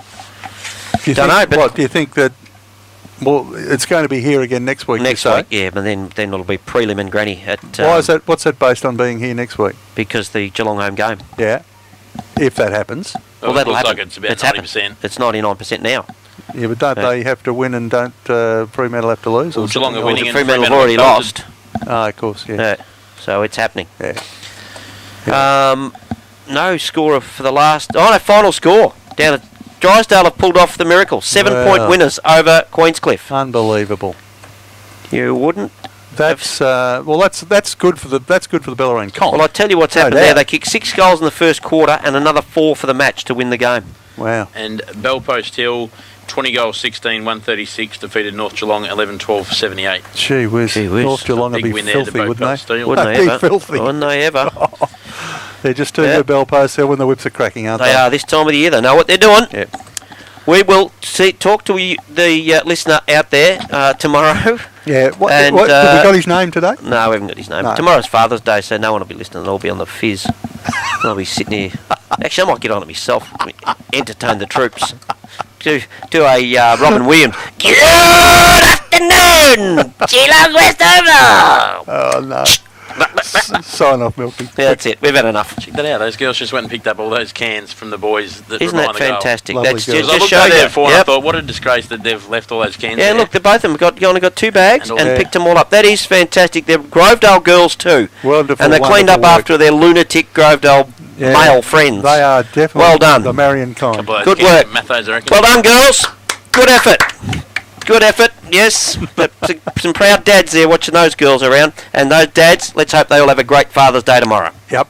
Do you think that? Well, it's going to be here again next week. Next week, yeah, but then it'll be prelim and granny at. Why is that? What's that based on being here next week? Because the Geelong home game. Yeah, if that happens. Well, that'll happen. Like it's about 90%. It's 99% now. Yeah, but don't they have to win and don't Fremantle have to lose? Well, Geelong are winning and Fremantle have already lost. Oh, of course, yeah. So it's happening. Yeah. No score for the last... Oh, no, final score. Down at Drysdale have pulled off the miracle. 7-point winners over Queenscliff. Unbelievable. You wouldn't... That's that's good for the Bellarine comp. Well, I tell you what's happened there. They kicked 6 goals in the first quarter and another 4 for the match to win the game. Wow. And Bellpost Hill, 20 goals, 16, 136, defeated North Geelong 11-12, 78. Gee whiz. North Geelong would be filthy, wouldn't they? Wouldn't they ever? Filthy. Wouldn't they ever? They're just too good Bellpost Hill when the whips are cracking, aren't they? They are this time of the year. They know what they're doing. Yep. We will talk to the listener out there tomorrow. Yeah. Have we got his name today? No, we haven't got his name. No. Tomorrow's Father's Day, so no one will be listening. They'll be on the fizz. I'll be sitting here. Actually, I might get on it myself. Entertain the troops. Do a Robin Williams. Good afternoon, Geelong Westover. Oh no. Sign off, Milky. Yeah, that's it. We've had enough. Check that out. Those girls just went and picked up all those cans from the boys. Isn't that fantastic? That's just show them. I thought, what a disgrace that they've left all those cans. Yeah, there. look, both of them only got 2 bags and picked them all up. That is fantastic. They're Grovedale girls too. Wonderful. And they cleaned up after their lunatic Grovedale male friends. They are definitely well done. The Marion kind. Good work. Mathos, I reckon. Well done, girls. Good effort. Good effort, yes. Some proud dads there watching those girls around. And those dads, let's hope they all have a great Father's Day tomorrow. Yep.